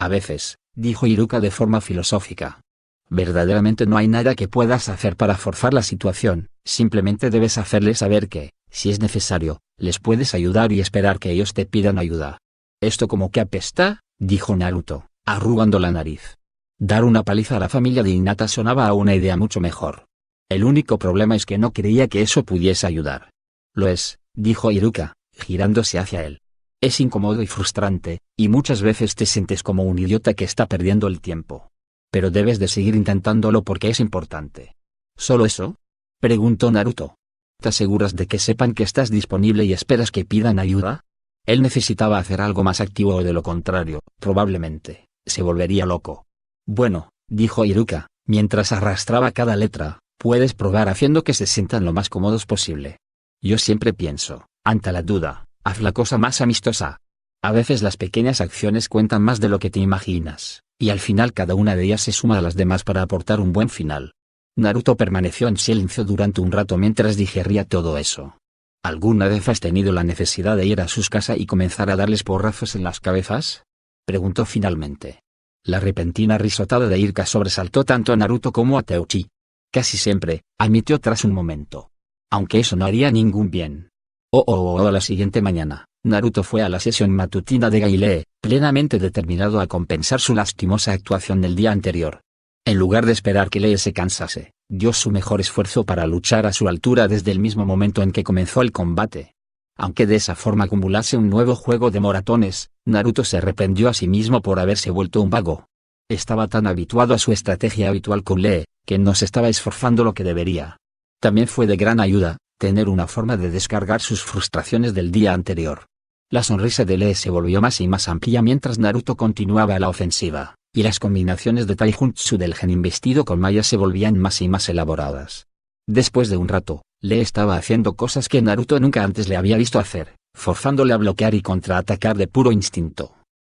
A veces, dijo Iruka de forma filosófica. Verdaderamente no hay nada que puedas hacer para forzar la situación, simplemente debes hacerles saber que, si es necesario, les puedes ayudar y esperar que ellos te pidan ayuda. Esto como que apesta, dijo Naruto, arrugando la nariz. Dar una paliza a la familia de Hinata sonaba a una idea mucho mejor. El único problema es que no creía que eso pudiese ayudar. Lo es, dijo Iruka, girándose hacia él. Es incómodo y frustrante, y muchas veces te sientes como un idiota que está perdiendo el tiempo. Pero debes de seguir intentándolo porque es importante. ¿Solo eso?, preguntó Naruto. ¿Te aseguras de que sepan que estás disponible y esperas que pidan ayuda? Él necesitaba hacer algo más activo o de lo contrario, probablemente, se volvería loco. Bueno, dijo Iruka, mientras arrastraba cada letra, puedes probar haciendo que se sientan lo más cómodos posible. Yo siempre pienso, ante la duda, haz la cosa más amistosa. A veces las pequeñas acciones cuentan más de lo que te imaginas, y al final cada una de ellas se suma a las demás para aportar un buen final. Naruto permaneció en silencio durante un rato mientras digería todo eso. ¿Alguna vez has tenido la necesidad de ir a sus casas y comenzar a darles porrazos en las cabezas?, preguntó finalmente. La repentina risotada de Iruka sobresaltó tanto a Naruto como a Teuchi. Casi siempre, admitió tras un momento. Aunque eso no haría ningún bien. A la siguiente mañana, Naruto fue a la sesión matutina de Gaile, plenamente determinado a compensar su lastimosa actuación del día anterior. En lugar de esperar que Lee se cansase, dio su mejor esfuerzo para luchar a su altura desde el mismo momento en que comenzó el combate. Aunque de esa forma acumulase un nuevo juego de moratones, Naruto se reprendió a sí mismo por haberse vuelto un vago. Estaba tan habituado a su estrategia habitual con Lee, que no se estaba esforzando lo que debería. También fue de gran ayuda, tener una forma de descargar sus frustraciones del día anterior. La sonrisa de Lee se volvió más y más amplia mientras Naruto continuaba a la ofensiva, y las combinaciones de Taijutsu del genin vestido con malla se volvían más y más elaboradas. Después de un rato, Lee estaba haciendo cosas que Naruto nunca antes le había visto hacer, forzándole a bloquear y contraatacar de puro instinto.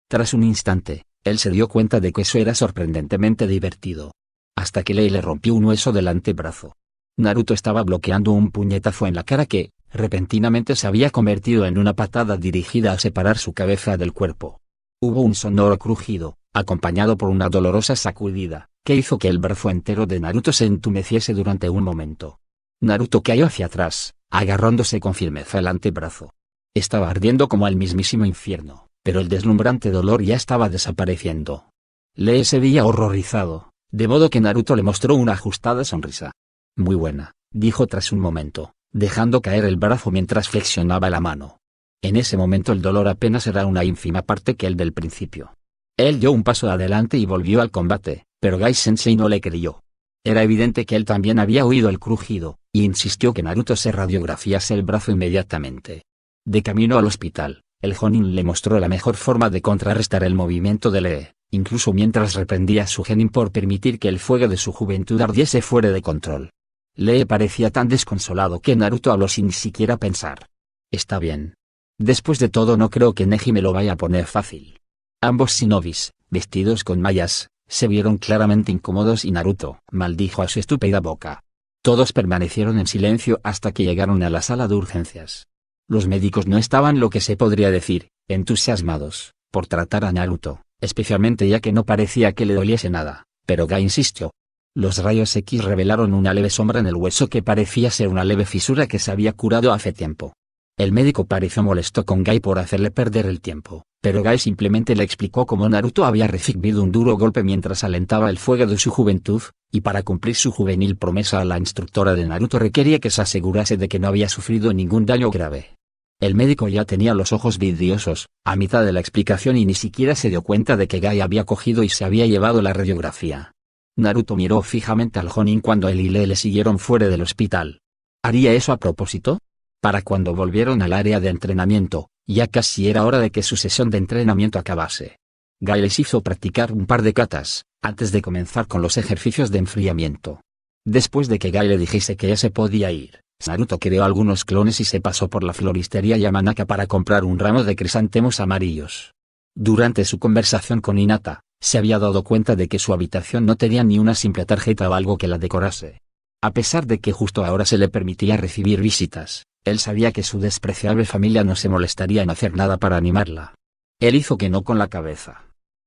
Tras un instante, él se dio cuenta de que eso era sorprendentemente divertido. Hasta que Lee le rompió un hueso del antebrazo. Naruto estaba bloqueando un puñetazo en la cara que, repentinamente se había convertido en una patada dirigida a separar su cabeza del cuerpo. Hubo un sonoro crujido, acompañado por una dolorosa sacudida, que hizo que el brazo entero de Naruto se entumeciese durante un momento. Naruto cayó hacia atrás, agarrándose con firmeza el antebrazo. Estaba ardiendo como el mismísimo infierno, pero el deslumbrante dolor ya estaba desapareciendo. Lee se veía horrorizado, de modo que Naruto le mostró una ajustada sonrisa. Muy buena, dijo tras un momento, dejando caer el brazo mientras flexionaba la mano. En ese momento el dolor apenas era una ínfima parte que el del principio. Él dio un paso adelante y volvió al combate, pero Gai-sensei no le creyó. Era evidente que él también había oído el crujido, y insistió que Naruto se radiografiase el brazo inmediatamente. De camino al hospital, el Jonin le mostró la mejor forma de contrarrestar el movimiento de Lee, incluso mientras reprendía a su genin por permitir que el fuego de su juventud ardiese fuera de control. Lee parecía tan desconsolado que Naruto habló sin ni siquiera pensar. Está bien. Después de todo no creo que Neji me lo vaya a poner fácil. Ambos shinobis, vestidos con mallas, se vieron claramente incómodos y Naruto maldijo a su estúpida boca. Todos permanecieron en silencio hasta que llegaron a la sala de urgencias. Los médicos no estaban, lo que se podría decir, entusiasmados por tratar a Naruto, especialmente ya que no parecía que le doliese nada, pero Gai insistió. Los rayos X revelaron una leve sombra en el hueso que parecía ser una leve fisura que se había curado hace tiempo. El médico pareció molesto con Gai por hacerle perder el tiempo, pero Gai simplemente le explicó cómo Naruto había recibido un duro golpe mientras alentaba el fuego de su juventud, y para cumplir su juvenil promesa a la instructora de Naruto requería que se asegurase de que no había sufrido ningún daño grave. El médico ya tenía los ojos vidriosos, a mitad de la explicación, y ni siquiera se dio cuenta de que Gai había cogido y se había llevado la radiografía. Naruto miró fijamente al Jonin cuando él y Lee le siguieron fuera del hospital. ¿Haría eso a propósito? Para cuando volvieron al área de entrenamiento, ya casi era hora de que su sesión de entrenamiento acabase. Gai les hizo practicar un par de katas, antes de comenzar con los ejercicios de enfriamiento. Después de que Gai le dijese que ya se podía ir, Naruto creó algunos clones y se pasó por la floristería Yamanaka para comprar un ramo de crisantemos amarillos. Durante su conversación con Hinata, se había dado cuenta de que su habitación no tenía ni una simple tarjeta o algo que la decorase. A pesar de que justo ahora se le permitía recibir visitas, él sabía que su despreciable familia no se molestaría en hacer nada para animarla. Él hizo que no con la cabeza.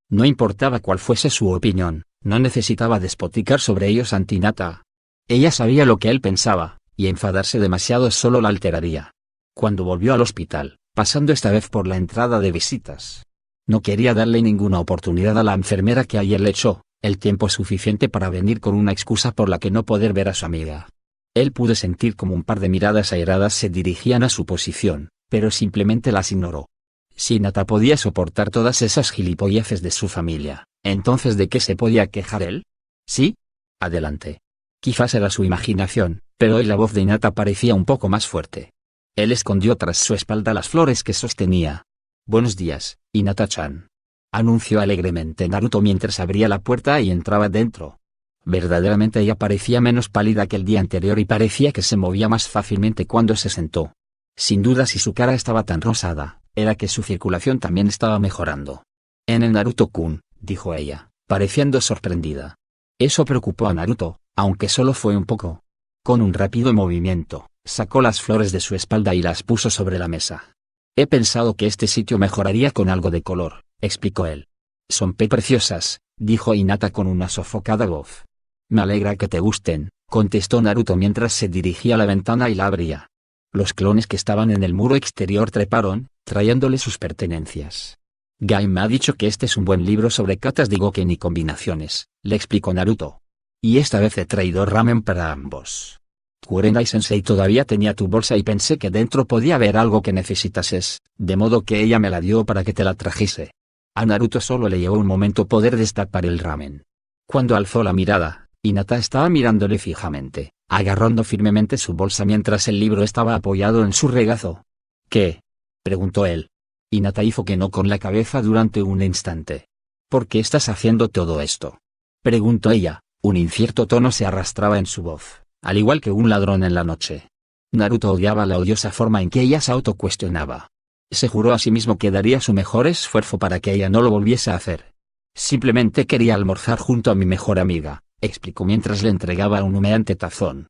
No importaba cuál fuese su opinión, no necesitaba despotricar sobre ellos ante Hinata. Ella sabía lo que él pensaba, y enfadarse demasiado solo la alteraría. Cuando volvió al hospital, pasando esta vez por la entrada de visitas, no quería darle ninguna oportunidad a la enfermera que ayer le echó el tiempo suficiente para venir con una excusa por la que no poder ver a su amiga. Él pudo sentir como un par de miradas airadas se dirigían a su posición, pero simplemente las ignoró. Si Hinata podía soportar todas esas gilipolleces de su familia, ¿entonces de qué se podía quejar él? ¿Sí? Adelante. Quizás era su imaginación, pero hoy la voz de Hinata parecía un poco más fuerte. Él escondió tras su espalda las flores que sostenía. Buenos días, Hinata-chan. Anunció alegremente Naruto mientras abría la puerta y entraba dentro. Verdaderamente ella parecía menos pálida que el día anterior y parecía que se movía más fácilmente cuando se sentó. Sin duda, si su cara estaba tan rosada, era que su circulación también estaba mejorando. En el Naruto-kun, dijo ella, pareciendo sorprendida. Eso preocupó a Naruto, aunque solo fue un poco. Con un rápido movimiento, sacó las flores de su espalda y las puso sobre la mesa. He pensado que este sitio mejoraría con algo de color, explicó él. Son preciosas, dijo Hinata con una sofocada voz. Me alegra que te gusten, contestó Naruto mientras se dirigía a la ventana y la abría. Los clones que estaban en el muro exterior treparon, trayéndole sus pertenencias. Gai me ha dicho que este es un buen libro sobre katas de Goken y combinaciones, le explicó Naruto. Y esta vez he traído ramen para ambos. Kurenai-sensei todavía tenía tu bolsa y pensé que dentro podía haber algo que necesitases, de modo que ella me la dio para que te la trajese. A Naruto solo le llevó un momento poder destapar el ramen. Cuando alzó la mirada, Hinata estaba mirándole fijamente, agarrando firmemente su bolsa mientras el libro estaba apoyado en su regazo. ¿Qué? Preguntó él. Hinata hizo que no con la cabeza durante un instante. ¿Por qué estás haciendo todo esto? Preguntó ella, un incierto tono se arrastraba en su voz, al igual que un ladrón en la noche. Naruto odiaba la odiosa forma en que ella se autocuestionaba. Se juró a sí mismo que daría su mejor esfuerzo para que ella no lo volviese a hacer. Simplemente quería almorzar junto a mi mejor amiga, explicó mientras le entregaba un humeante tazón.